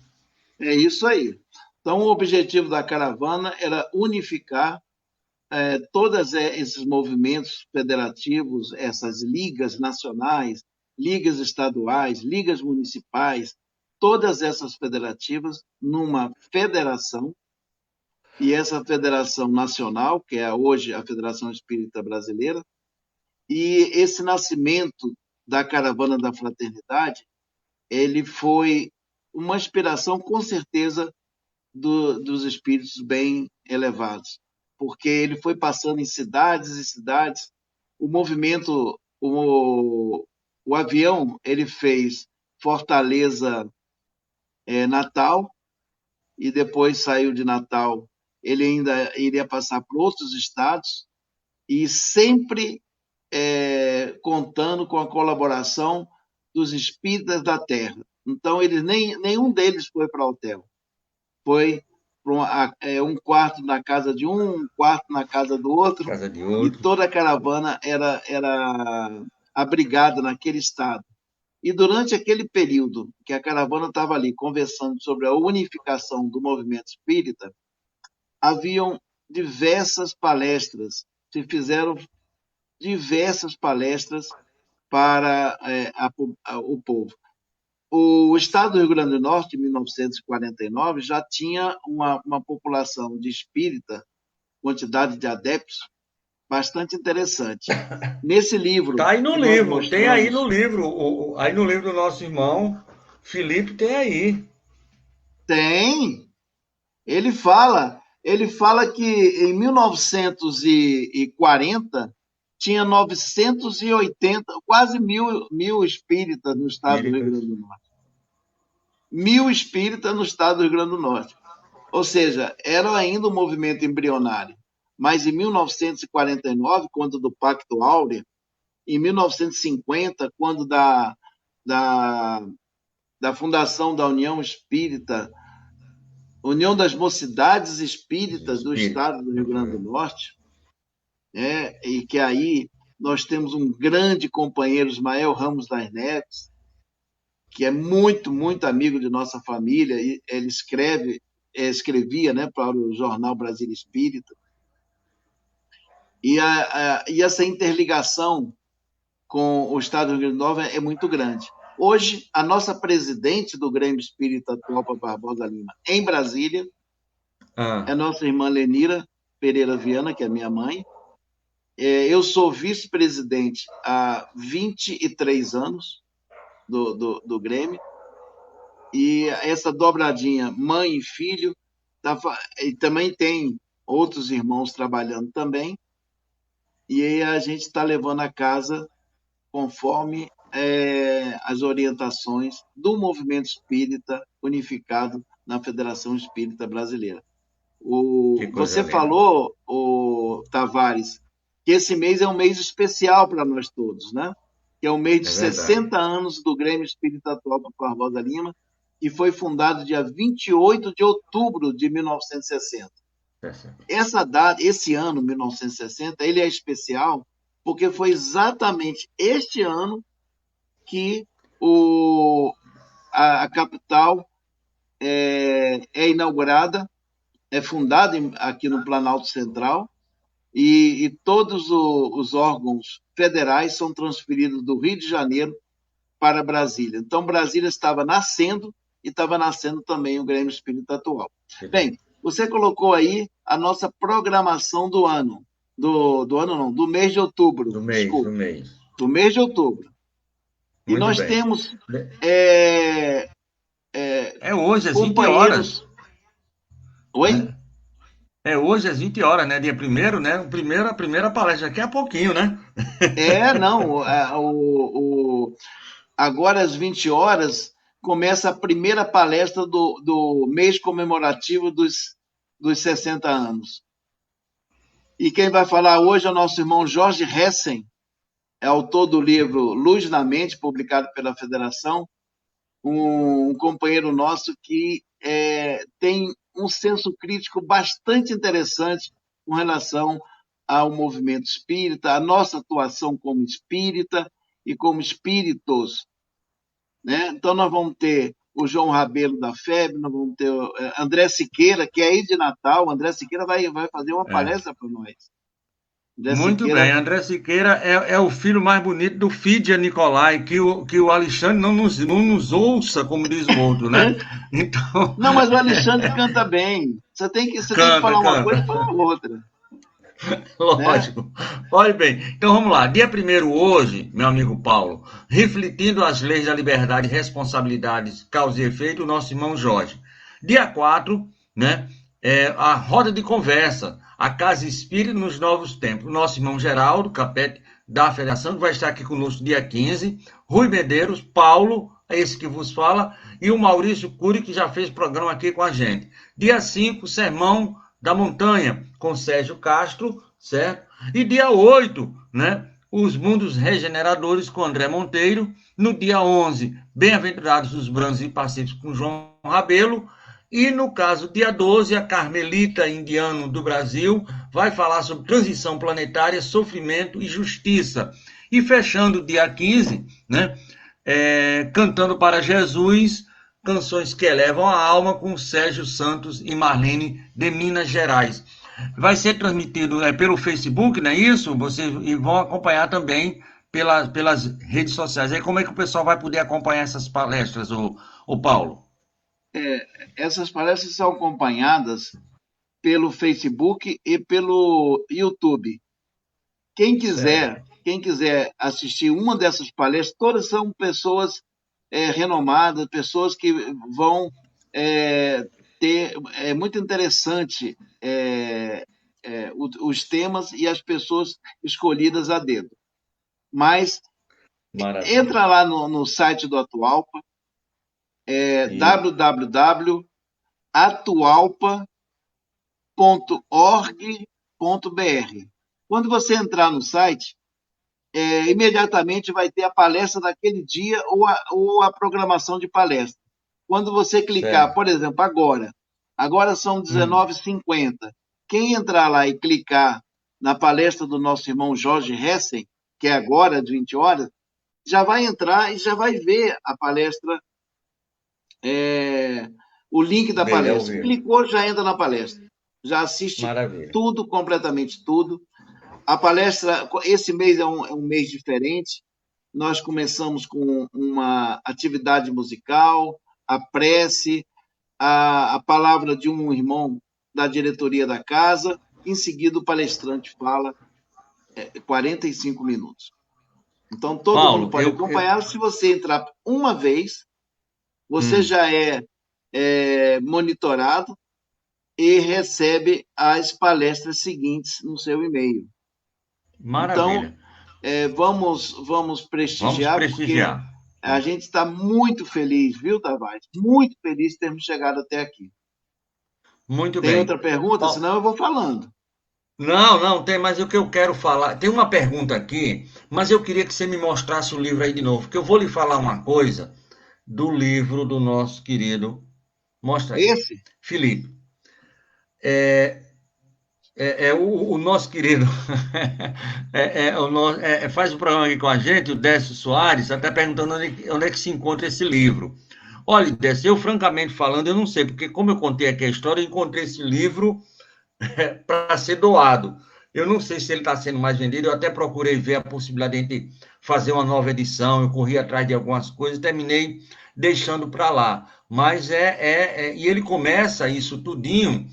É isso aí. Então, o objetivo da caravana era unificar todos esses movimentos federativos, essas ligas nacionais, ligas estaduais, ligas municipais, todas essas federativas numa federação, e essa federação nacional, que é hoje a Federação Espírita Brasileira, e esse nascimento da Caravana da Fraternidade, ele foi uma inspiração, com certeza, dos espíritos bem elevados, porque ele foi passando em cidades e cidades. O movimento, o avião, ele fez Fortaleza, Natal, e depois saiu de Natal. Ele ainda iria passar por outros estados, e sempre contando com a colaboração dos espíritas da Terra. Então, nenhum deles foi para hotel. Foi um quarto na casa de um quarto na casa do outro, e toda a caravana era abrigada naquele estado. E durante aquele período que a caravana estava ali conversando sobre a unificação do movimento espírita, haviam diversas palestras, se fizeram diversas palestras para o povo. O estado do Rio Grande do Norte, em 1949, já tinha uma população de espírita, quantidade de adeptos, bastante interessante. Nesse livro Tá aí no que nós livro, tem aí mostramos, no livro, aí no livro do nosso irmão Felipe tem aí. tem, ele fala que em 1940 tinha 980, quase mil espíritas no estado do Rio Espíritas. Grande do Norte. 1.000 espíritas no estado do Rio Grande do Norte. Ou seja, era ainda um movimento embrionário. Mas em 1949, quando do Pacto Áureo, em 1950, quando da fundação da União Espírita, União das Mocidades Espíritas do Espírito. Estado do Rio Grande do Norte, e que aí nós temos um grande companheiro, Ismael Ramos das Neves, que é muito, muito amigo de nossa família, e ele escrevia, né, para o jornal Brasília Espírita, e essa interligação com o Estado do Rio Grande do Norte é muito grande. Hoje, a nossa presidente do Grêmio Espírita Atualpa Barbosa Lima, em Brasília, é nossa irmã Lenira Pereira Viana, que é minha mãe. Eu sou vice-presidente há 23 anos do Grêmio, e essa dobradinha mãe e filho, e também tem outros irmãos trabalhando também, e aí a gente está levando a casa conforme as orientações do movimento espírita unificado na Federação Espírita Brasileira. Você linda. falou, Tavares, que esse mês é um mês especial para nós todos, né? Que é o mês de 60 anos do Grêmio Espírita Atualpa Barbosa Lima, que foi fundado dia 28 de outubro de 1960. Essa data, esse ano, 1960, ele é especial porque foi exatamente este ano que a capital é inaugurada, é fundada aqui no Planalto Central, e todos os órgãos federais são transferidos do Rio de Janeiro para Brasília. Então, Brasília estava nascendo e estava nascendo também o Grêmio Espírita Atual. Bem, você colocou aí a nossa programação do ano. Do ano não, do mês de outubro. Do mês, desculpa. do mês. Do mês de outubro. E Muito nós bem. temos hoje às 20 horas. Oi? Hoje às 20 horas, né? Dia 1º, né? A primeira palestra, daqui a pouquinho, né? Não. Agora às 20 horas começa a primeira palestra do mês comemorativo dos 60 anos. E quem vai falar hoje é o nosso irmão Jorge Hessen, é autor do livro Luz na Mente, publicado pela Federação, um companheiro nosso que tem um senso crítico bastante interessante com relação ao movimento espírita, a nossa atuação como espírita e como espíritos. Né? Então, nós vamos ter o João Rabelo da FEB, nós vamos ter o André Siqueira, que é aí de Natal. O André Siqueira vai fazer uma palestra para nós. Muito bem, André Siqueira é o filho mais bonito do Fídia Nicolai, que o Alexandre não nos ouça, como diz o outro, né? Então... Não, mas o Alexandre canta bem. Você tem que falar uma coisa e falar outra. Lógico. Né? Olha bem, então vamos lá. Dia 1º hoje, meu amigo Paulo, refletindo as leis da liberdade, responsabilidades, causa e efeito, o nosso irmão Jorge. Dia 4, né, a roda de conversa, a Casa Espírita nos Novos Tempos. O nosso irmão Geraldo Capete, da Federação, que vai estar aqui conosco dia 15, Rui Medeiros, Paulo, esse que vos fala, e o Maurício Cury, que já fez programa aqui com a gente. Dia 5, Sermão da Montanha, com Sérgio Castro, certo? E dia 8, né, Os Mundos Regeneradores, com André Monteiro. No dia 11, Bem-aventurados os Brancos e Pacíficos, com João Rabelo. E no caso, dia 12, a Carmelita Indiano do Brasil vai falar sobre transição planetária, sofrimento e justiça. E fechando dia 15, né, Cantando para Jesus, canções que elevam a alma, com Sérgio Santos e Marlene, de Minas Gerais. Vai ser transmitido pelo Facebook, não é isso? E vão acompanhar também pelas redes sociais. Aí como é que o pessoal vai poder acompanhar essas palestras, o Paulo? Essas palestras são acompanhadas pelo Facebook e pelo YouTube. Quem quiser, Certo. quem quiser assistir uma dessas palestras, todas são pessoas renomadas, pessoas que vão ter. É muito interessante os temas e as pessoas escolhidas a dedo. Mas Maravilha. entra lá no site do Atualpa, E, www.atualpa.org.br. Quando você entrar no site, imediatamente vai ter a palestra daquele dia ou a programação de palestra. Quando você clicar, certo. por exemplo, agora são Hum. 19h50. Quem entrar lá e clicar na palestra do nosso irmão Jorge Hessen, que é agora, às 20 horas, já vai entrar e já vai ver a palestra, o link da Dele ao palestra. vivo. Clicou, já entra na palestra. Já assiste Maravilha. tudo, completamente tudo. A palestra, esse mês é um mês diferente. Nós começamos com uma atividade musical, a prece, a palavra de um irmão da diretoria da casa. Em seguida, o palestrante fala 45 minutos. Então, todo mundo Paulo, pode acompanhar. Se você entrar uma vez, você já é monitorado e recebe as palestras seguintes no seu e-mail. Então, maravilha. vamos Vamos prestigiar, porque prestigiar. a gente está muito feliz, viu, Tavares? Muito feliz de termos chegado até aqui. Muito Tem bem. outra pergunta? Paulo, Senão eu vou falando. não, não, tem, mas o que eu quero falar. Tem uma pergunta aqui, mas eu queria que você me mostrasse o livro aí de novo, porque eu vou lhe falar uma coisa do livro do nosso querido. Mostra aí. Esse? Felipe. O nosso querido faz o programa aqui com a gente, o Décio Soares, até perguntando onde é que se encontra esse livro. Olha, Décio, eu francamente falando, eu não sei, porque como eu contei aqui a história, eu encontrei esse livro para ser doado. Eu não sei se ele está sendo mais vendido, eu até procurei ver a possibilidade de a gente fazer uma nova edição, eu corri atrás de algumas coisas, terminei deixando para lá. Mas e ele começa isso tudinho,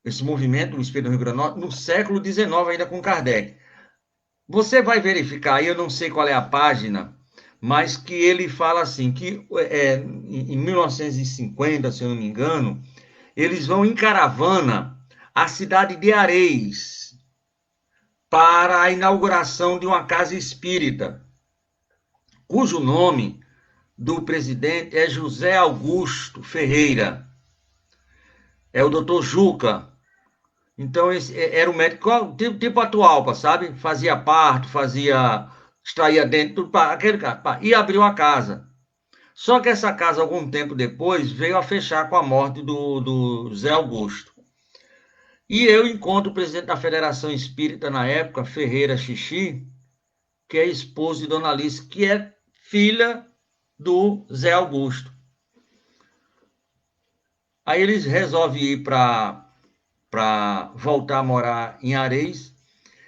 esse movimento no Espírito do Rio Grande do Norte, no século XIX, ainda com Kardec. Você vai verificar aí, eu não sei qual é a página, mas que ele fala assim, que em 1950, se eu não me engano, eles vão em caravana à cidade de Areis para a inauguração de uma casa espírita, cujo nome do presidente é José Augusto Ferreira. É o doutor Juca. Então, esse era um médico tipo atual, sabe? Fazia parto, extraía dentro, tudo, aquele cara, e abriu a casa. Só que essa casa, algum tempo depois, veio a fechar com a morte do Zé Augusto. E eu encontro o presidente da Federação Espírita na época, Ferreira Xixi, que é esposo de Dona Alice, que é filha do Zé Augusto. Aí eles resolvem ir para voltar a morar em Areis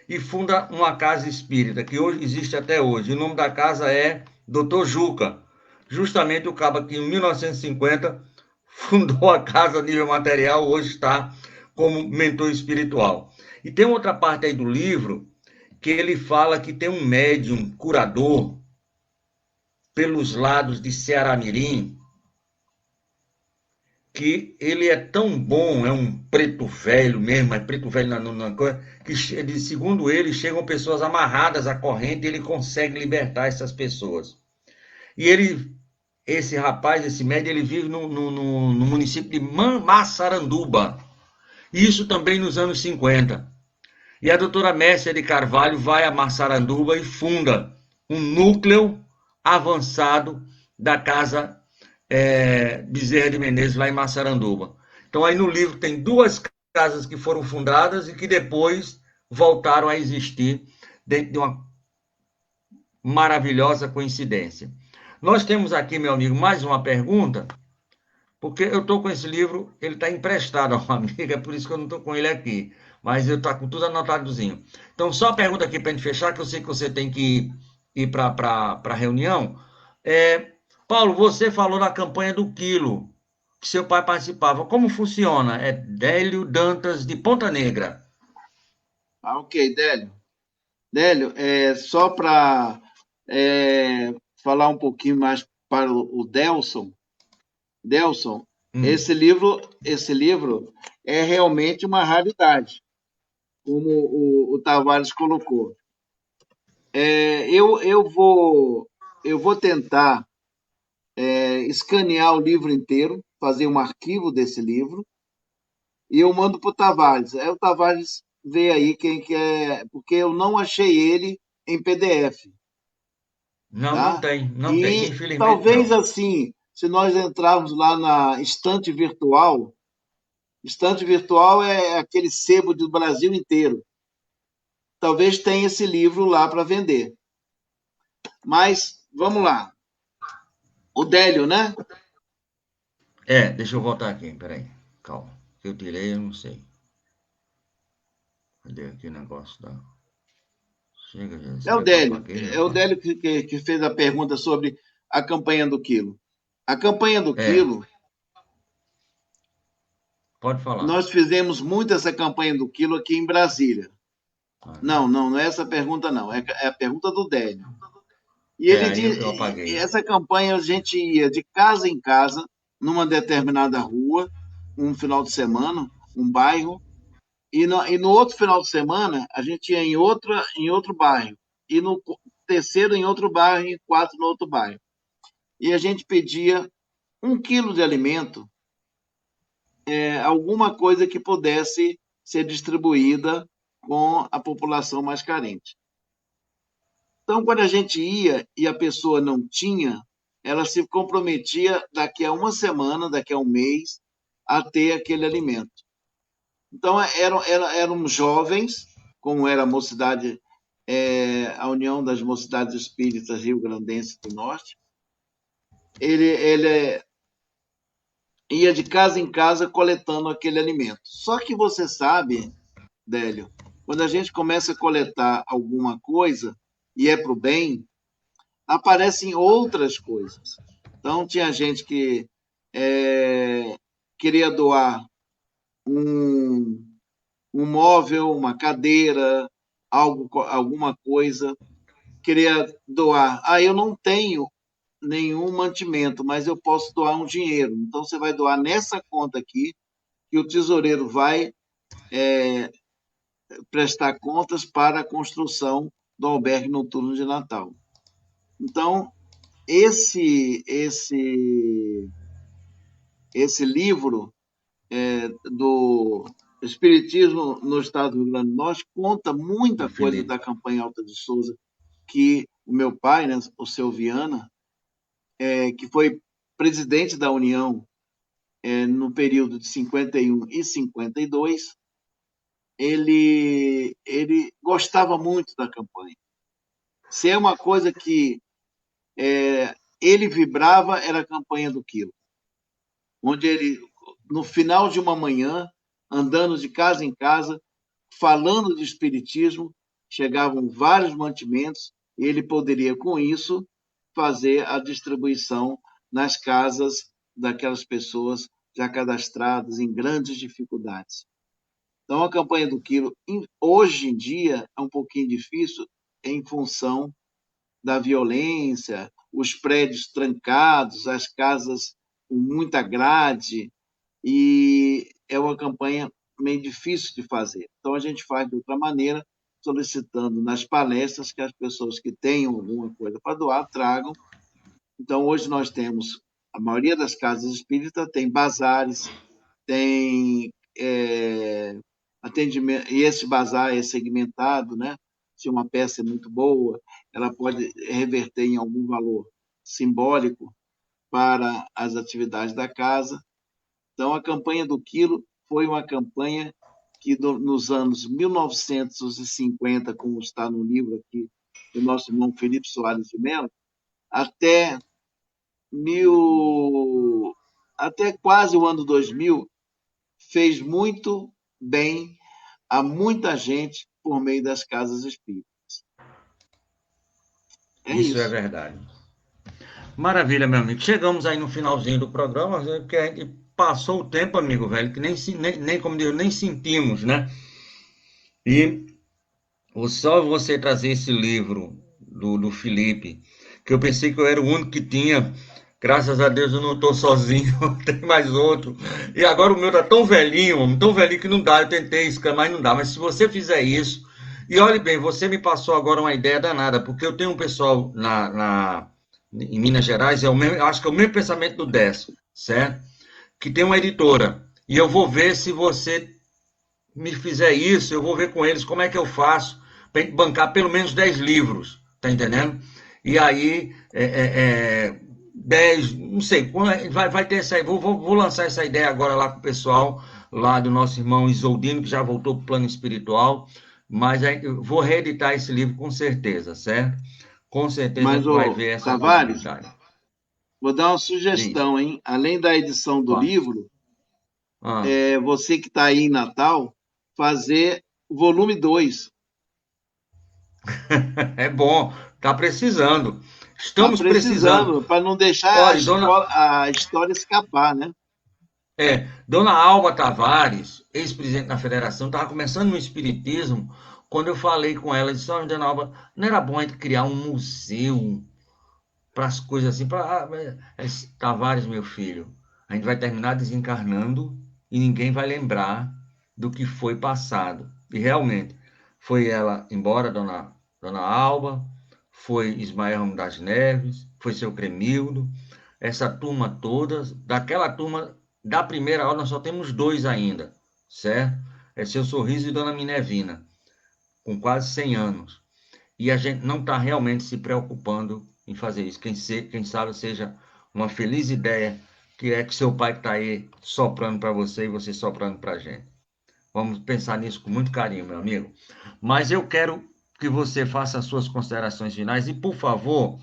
e funda uma casa espírita, que hoje existe até hoje. O nome da casa é Dr. Juca. Justamente o cabo que em 1950 fundou a casa a nível material, hoje está como mentor espiritual. E tem outra parte aí do livro que ele fala que tem um médium curador pelos lados de Ceará-Mirim, que ele é tão bom, é um preto velho mesmo, é preto velho na coisa, que segundo ele, chegam pessoas amarradas à corrente e ele consegue libertar essas pessoas. E esse rapaz, esse médium, ele vive no município de Massaranduba, isso também nos anos 50. E a doutora Mércia de Carvalho vai a Massaranduba e funda um núcleo avançado da casa Bezerra de Menezes, lá em Massaranduba. Então, aí no livro tem duas casas que foram fundadas e que depois voltaram a existir dentro de uma maravilhosa coincidência. Nós temos aqui, meu amigo, mais uma pergunta, porque eu estou com esse livro, ele está emprestado a uma amiga, é por isso que eu não estou com ele aqui. Mas eu estou com tudo anotadozinho. Então, só a pergunta aqui para a gente fechar, que eu sei que você tem que ir para a reunião. Paulo, você falou na campanha do quilo, que seu pai participava. Como funciona? É Délio Dantas de Ponta Negra. Ah, ok, Délio. Délio, só para falar um pouquinho mais para o Delson. Delson, Hum. esse livro é realmente uma raridade, como o Tavares colocou. Eu vou tentar escanear o livro inteiro, fazer um arquivo desse livro, e eu mando para o Tavares. Aí o Tavares vê aí quem quer, porque eu não achei ele em PDF, Não, tá? não tem, E infelizmente talvez não. assim, se nós entrarmos lá na estante virtual é aquele sebo do Brasil inteiro. Talvez tenha esse livro lá para vender. Mas vamos lá. O Délio, né? Deixa eu voltar aqui, peraí. Calma. Eu tirei, eu não sei. Cadê aqui o negócio da. Chega, gente. É o Será que eu Délio. apaguei, É o rapaz? Délio que fez a pergunta sobre a campanha do quilo. A campanha do É, quilo, pode falar. nós fizemos muito essa campanha do quilo aqui em Brasília. Ah, Não é essa pergunta, não. É a pergunta do Délio. E ele aí diz, eu apaguei. essa campanha a gente ia de casa em casa, numa determinada rua, um final de semana, um bairro, e no outro final de semana a gente ia em outro bairro, e no terceiro em outro bairro, e quatro no outro bairro. E a gente pedia 1 quilo de alimento, alguma coisa que pudesse ser distribuída com a população mais carente. Então, quando a gente ia e a pessoa não tinha, ela se comprometia daqui a uma semana, daqui a um mês, a ter aquele alimento. Então, eram jovens, como era a mocidade, a União das Mocidades Espíritas Rio Grandense do Norte. Ele ia de casa em casa coletando aquele alimento. Só que você sabe, Délio, quando a gente começa a coletar alguma coisa e é para o bem, aparecem outras coisas. Então, tinha gente que queria doar um, um móvel, uma cadeira, alguma coisa, queria doar. Ah, eu não tenho nenhum mantimento, mas eu posso doar um dinheiro. Então, você vai doar nessa conta aqui, que o tesoureiro vai prestar contas para a construção do albergue noturno de Natal. Então, esse livro do Espiritismo no Estado do Rio Grande do Norte conta Do muita coisa Felipe. da campanha Alta de Souza, que o meu pai, né, o seu Viana, que foi presidente da União no período de 51 e 52, ele gostava muito da campanha. Se é uma coisa que ele vibrava, era a campanha do quilo, onde ele, no final de uma manhã, andando de casa em casa, falando de espiritismo, chegavam vários mantimentos e ele poderia, com isso, fazer a distribuição nas casas daquelas pessoas já cadastradas em grandes dificuldades. Então, a campanha do quilo, hoje em dia, é um pouquinho difícil em função da violência, os prédios trancados, as casas com muita grade, e é uma campanha meio difícil de fazer. Então, a gente faz de outra maneira, solicitando nas palestras que as pessoas que tenham alguma coisa para doar tragam. Então, hoje nós temos, a maioria das casas espíritas tem bazares, tem atendimento, e esse bazar é segmentado, né? Se uma peça é muito boa, ela pode reverter em algum valor simbólico para as atividades da casa. Então, a campanha do quilo foi uma campanha que, nos anos 1950, como está no livro aqui do nosso irmão Felipe Soares de Mello, até mil, até quase o ano 2000, fez muito bem a muita gente por meio das casas espíritas. É Isso é isso. verdade. Maravilha, meu amigo. Chegamos aí no finalzinho do programa, que a gente passou o tempo, amigo velho, que nem como diz, nem sentimos, né? E só você trazer esse livro do Felipe, que eu pensei que eu era o único que tinha. Graças a Deus eu não estou sozinho, tem mais outro. E agora o meu tá tão velhinho que não dá. Eu tentei escalar, mas não dá. Mas se você fizer isso, e olhe bem, você me passou agora uma ideia danada, porque eu tenho um pessoal em Minas Gerais, eu acho que é o mesmo pensamento do Décio, certo? Que tem uma editora. E eu vou ver se você me fizer isso, eu vou ver com eles como é que eu faço para bancar pelo menos 10 livros, tá entendendo? E aí, 10, não sei, vai ter essa aí, vou lançar essa ideia agora lá com o pessoal, lá do nosso irmão Isoldino, que já voltou para o plano espiritual, mas aí eu vou reeditar esse livro com certeza, certo? Com certeza a Mas, gente vai ô, ver essa Tavares, possibilidade. vou dar uma Diz. sugestão, hein? Além da edição do Ó. livro, Ah, você que está aí em Natal, fazer o volume 2. é bom, tá precisando. Está Estamos precisando. precisando, para não deixar Olha, a história escapar, né? Dona Alba Tavares, ex-presidente da federação, estava começando no espiritismo, quando eu falei com ela, disse, olha, Dona Alba, não era bom a gente criar um museu para as coisas assim, Tavares, meu filho, a gente vai terminar desencarnando e ninguém vai lembrar do que foi passado. E realmente, foi ela embora, Dona Alba, foi Ismael Ramos das Neves, foi seu Cremildo, essa turma toda, daquela turma da primeira hora, nós só temos dois ainda, certo? É seu Sorriso e Dona Minervina, com quase 100 anos. E a gente não está realmente se preocupando em fazer isso. Quem sabe seja uma feliz ideia, que é que seu pai está aí soprando para você e você soprando para a gente. Vamos pensar nisso com muito carinho, meu amigo. Mas eu quero que você faça as suas considerações finais e, por favor,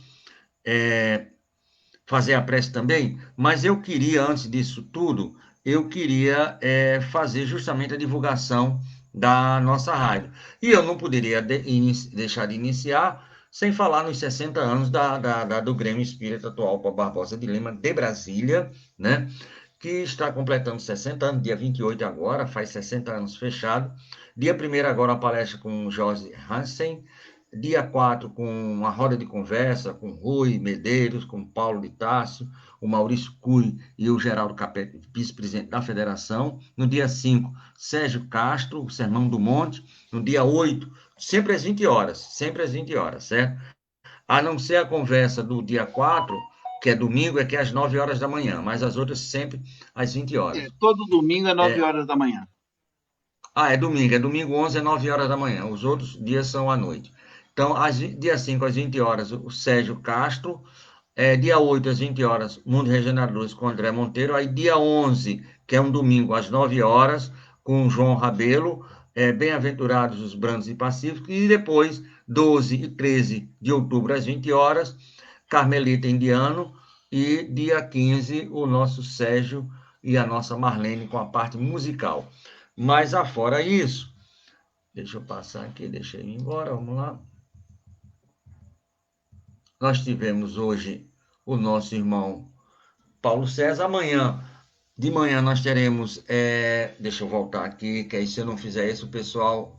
fazer a prece também, mas eu queria, antes disso tudo, eu queria fazer justamente a divulgação da nossa rádio. E eu não poderia deixar de iniciar sem falar nos 60 anos do Grêmio Espírita Atual para Barbosa de Lima, de Brasília, né? Que está completando 60 anos, dia 28 agora, faz 60 anos fechado. Dia 1º agora, uma palestra com o Jorge Hansen, dia 4 com uma roda de conversa com Rui Medeiros, com Paulo de Tarso, o Maurício Cury e o Geraldo Capete, vice-presidente da federação. No dia 5, Sérgio Castro, o Sermão do Monte. No dia 8, sempre às 20 horas, certo? A não ser a conversa do dia 4, que é domingo, é que é às 9 horas da manhã, mas as outras sempre às 20 horas. Todo domingo às 9 horas da manhã. É domingo. É domingo 11 às 9 horas da manhã. Os outros dias são à noite. Então, dia 5 às 20 horas, o Sérgio Castro. Dia 8 às 20 horas, Mundo Regeneradores com André Monteiro. Aí, dia 11, que é um domingo, às 9 horas, com o João Rabelo. Bem-aventurados os brandos e pacíficos. E depois, 12 e 13 de outubro, às 20 horas, Carmelita Indiano. E dia 15, o nosso Sérgio e a nossa Marlene com a parte musical. Mas afora isso, deixa eu passar aqui, deixa ele ir embora, vamos lá. Nós tivemos hoje o nosso irmão Paulo César. De manhã nós teremos, deixa eu voltar aqui, que aí se eu não fizer isso, o pessoal,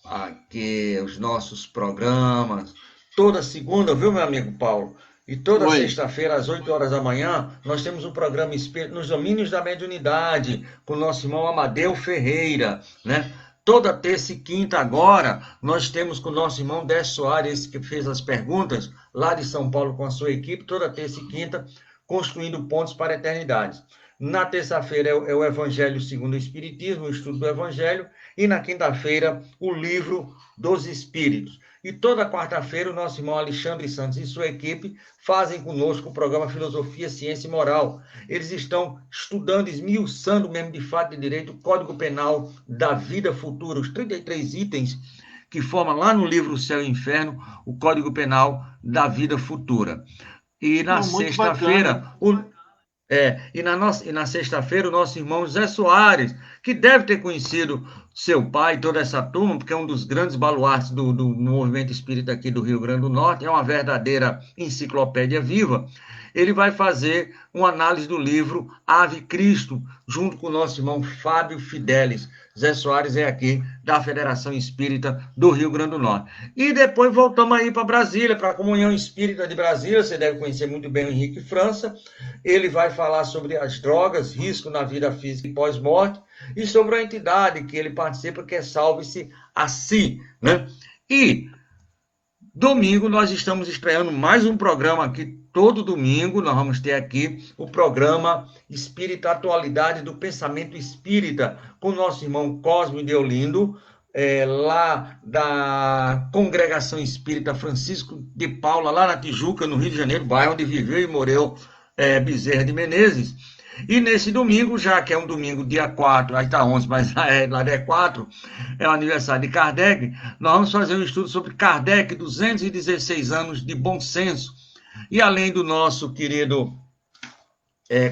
aqui, os nossos programas, toda segunda, viu, meu amigo Paulo? E toda Oi. sexta-feira, às 8 horas da manhã, nós temos um programa Espírito nos Domínios da Mediunidade, com o nosso irmão Amadeu Ferreira, né? Toda terça e quinta agora, nós temos com o nosso irmão Décio Soares, que fez as perguntas, lá de São Paulo com a sua equipe, toda terça e quinta, construindo pontos para a eternidade. Na terça-feira é o Evangelho segundo o Espiritismo, o estudo do Evangelho, e na quinta-feira, o livro dos Espíritos. E toda quarta-feira, o nosso irmão Alexandre Santos e sua equipe fazem conosco o programa Filosofia, Ciência e Moral. Eles estão estudando, esmiuçando mesmo de fato e direito o Código Penal da vida futura, os 33 itens que forma lá no livro O Céu e o Inferno o Código Penal da vida futura. E na Não, muito bacana. sexta-feira, e na sexta-feira, o nosso irmão José Soares, que deve ter conhecido seu pai, toda essa turma, porque é um dos grandes baluartes do movimento espírita aqui do Rio Grande do Norte, é uma verdadeira enciclopédia viva. Ele vai fazer uma análise do livro Ave Cristo, junto com o nosso irmão Fábio Fidelis. Zé Soares é aqui da Federação Espírita do Rio Grande do Norte. E depois voltamos aí para Brasília, para a Comunhão Espírita de Brasília. Você deve conhecer muito bem o Henrique França. Ele vai falar sobre as drogas, risco na vida física e pós-morte, e sobre a entidade que ele participa, que é Salve-se a Si, né? E domingo nós estamos estreando mais um programa aqui. Todo domingo nós vamos ter aqui o programa Espírita Atualidade do Pensamento Espírita, com o nosso irmão Cosme de Olindo, lá da Congregação Espírita Francisco de Paula, lá na Tijuca, no Rio de Janeiro, bairro onde viveu e morreu Bezerra de Menezes. E nesse domingo, já que é um domingo, dia 4, aí está 11, mas lá é 4, é o aniversário de Kardec, nós vamos fazer um estudo sobre Kardec, 216 anos de bom senso. E além do nosso querido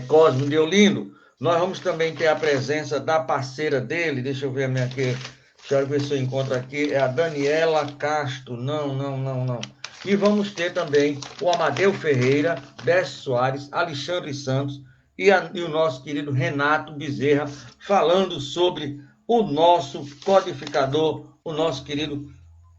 Cosmo de Olindo, nós vamos também ter a presença da parceira dele, deixa eu ver aqui, deixa eu ver se eu encontro aqui, é a Daniela Castro, não. E vamos ter também o Amadeu Ferreira, Décio Soares, Alexandre Santos, e o nosso querido Renato Bezerra, falando sobre o nosso codificador, o nosso querido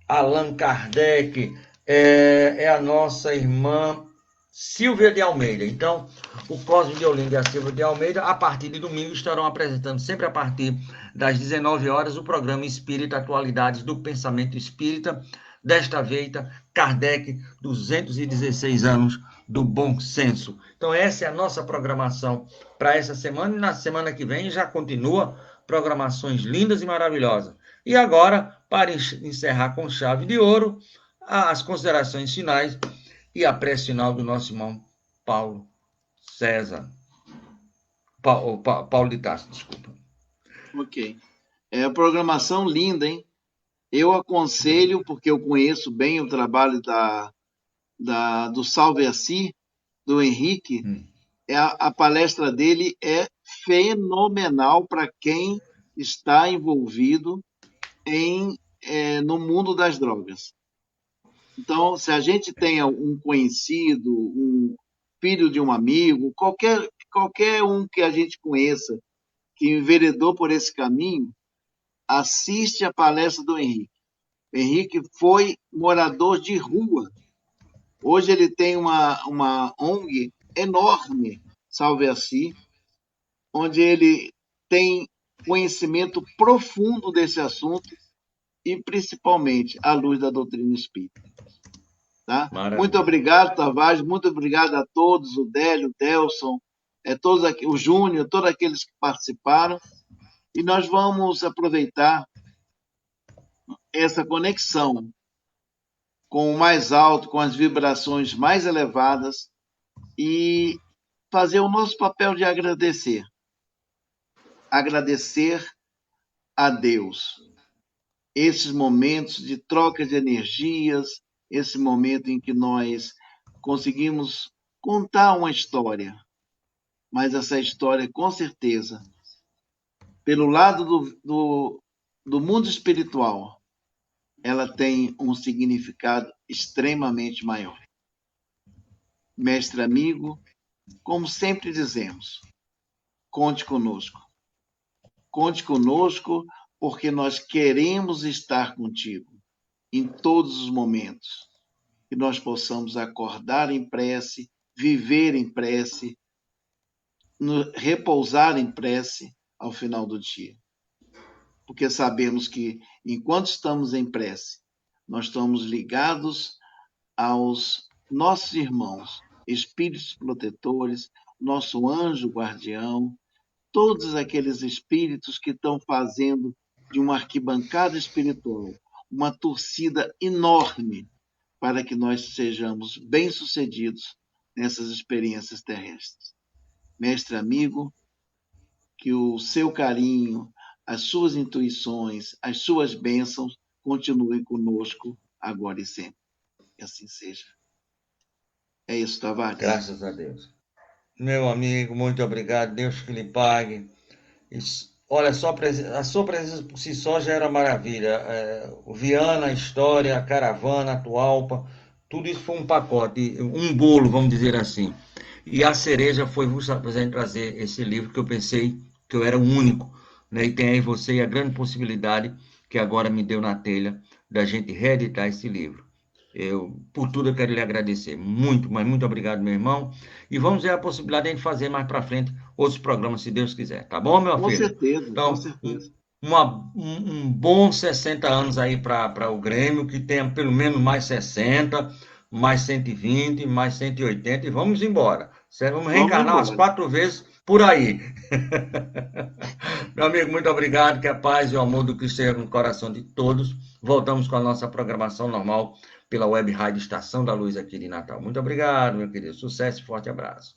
Allan Kardec, é a nossa irmã Silvia de Almeida. Então, o Cosme de Olinda e a Silvia de Almeida, a partir de domingo, estarão apresentando, sempre a partir das 19 horas, o programa Espírita Atualidades do Pensamento Espírita, desta feita, Kardec, 216 anos do bom senso. Então, essa é a nossa programação para essa semana, e na semana que vem já continua programações lindas e maravilhosas. E agora, para encerrar com chave de ouro, as considerações finais e a prece final do nosso irmão Paulo César. Paulo de Tarso, desculpa. Ok. É a programação linda, hein? Eu aconselho, porque eu conheço bem o trabalho do Salve a Si, do Henrique, a palestra dele é fenomenal para quem está envolvido no mundo das drogas. Então, se a gente tem um conhecido, um filho de um amigo, qualquer um que a gente conheça que enveredou por esse caminho, assiste a palestra do Henrique. O Henrique foi morador de rua. Hoje ele tem uma ONG enorme, Salve a Si, onde ele tem conhecimento profundo desse assunto e, principalmente, à luz da doutrina espírita. Tá? Muito obrigado, Tavares, muito obrigado a todos, o Délio, o Delson, todos aqui, o Júnior, todos aqueles que participaram, e nós vamos aproveitar essa conexão com o mais alto, com as vibrações mais elevadas e fazer o nosso papel de agradecer. Agradecer a Deus. Esses momentos de troca de energias, esse momento em que nós conseguimos contar uma história, mas essa história, com certeza, pelo lado do mundo espiritual, ela tem um significado extremamente maior. Mestre amigo, como sempre dizemos, conte conosco. Conte conosco porque nós queremos estar contigo em todos os momentos. Que nós possamos acordar em prece, viver em prece, repousar em prece ao final do dia. Porque sabemos que, enquanto estamos em prece, nós estamos ligados aos nossos irmãos, espíritos protetores, nosso anjo guardião, todos aqueles espíritos que estão fazendo de uma arquibancada espiritual uma torcida enorme para que nós sejamos bem-sucedidos nessas experiências terrestres. Mestre amigo, que o seu carinho, as suas intuições, as suas bênçãos continue conosco agora e sempre. Que assim seja. É isso, Tavares. Graças a Deus. Meu amigo, muito obrigado. Deus que lhe pague. Olha, a sua presença por si só já era maravilha. O Viana, a história, a caravana, a Tualpa, tudo isso foi um pacote, um bolo, vamos dizer assim. E a cereja foi você trazer esse livro que eu pensei que eu era o único, né? E tem aí você e a grande possibilidade que agora me deu na telha da gente reeditar esse livro. Por tudo, eu quero lhe agradecer. Muito, mas muito obrigado, meu irmão. E vamos ver a possibilidade de a gente fazer mais para frente outros programas, se Deus quiser. Tá bom, meu Com filho? certeza, com Então, certeza. um bom 60 anos aí para o Grêmio, que tenha pelo menos mais 60, mais 120, mais 180 e vamos embora. Vamos Vamos reencarnar umas embora. 4 vezes por aí. Meu amigo, muito obrigado. Que a paz e o amor do Cristo esteja no coração de todos. Voltamos com a nossa programação normal pela Web Rádio Estação da Luz aqui de Natal. Muito obrigado, meu querido. Sucesso e forte abraço.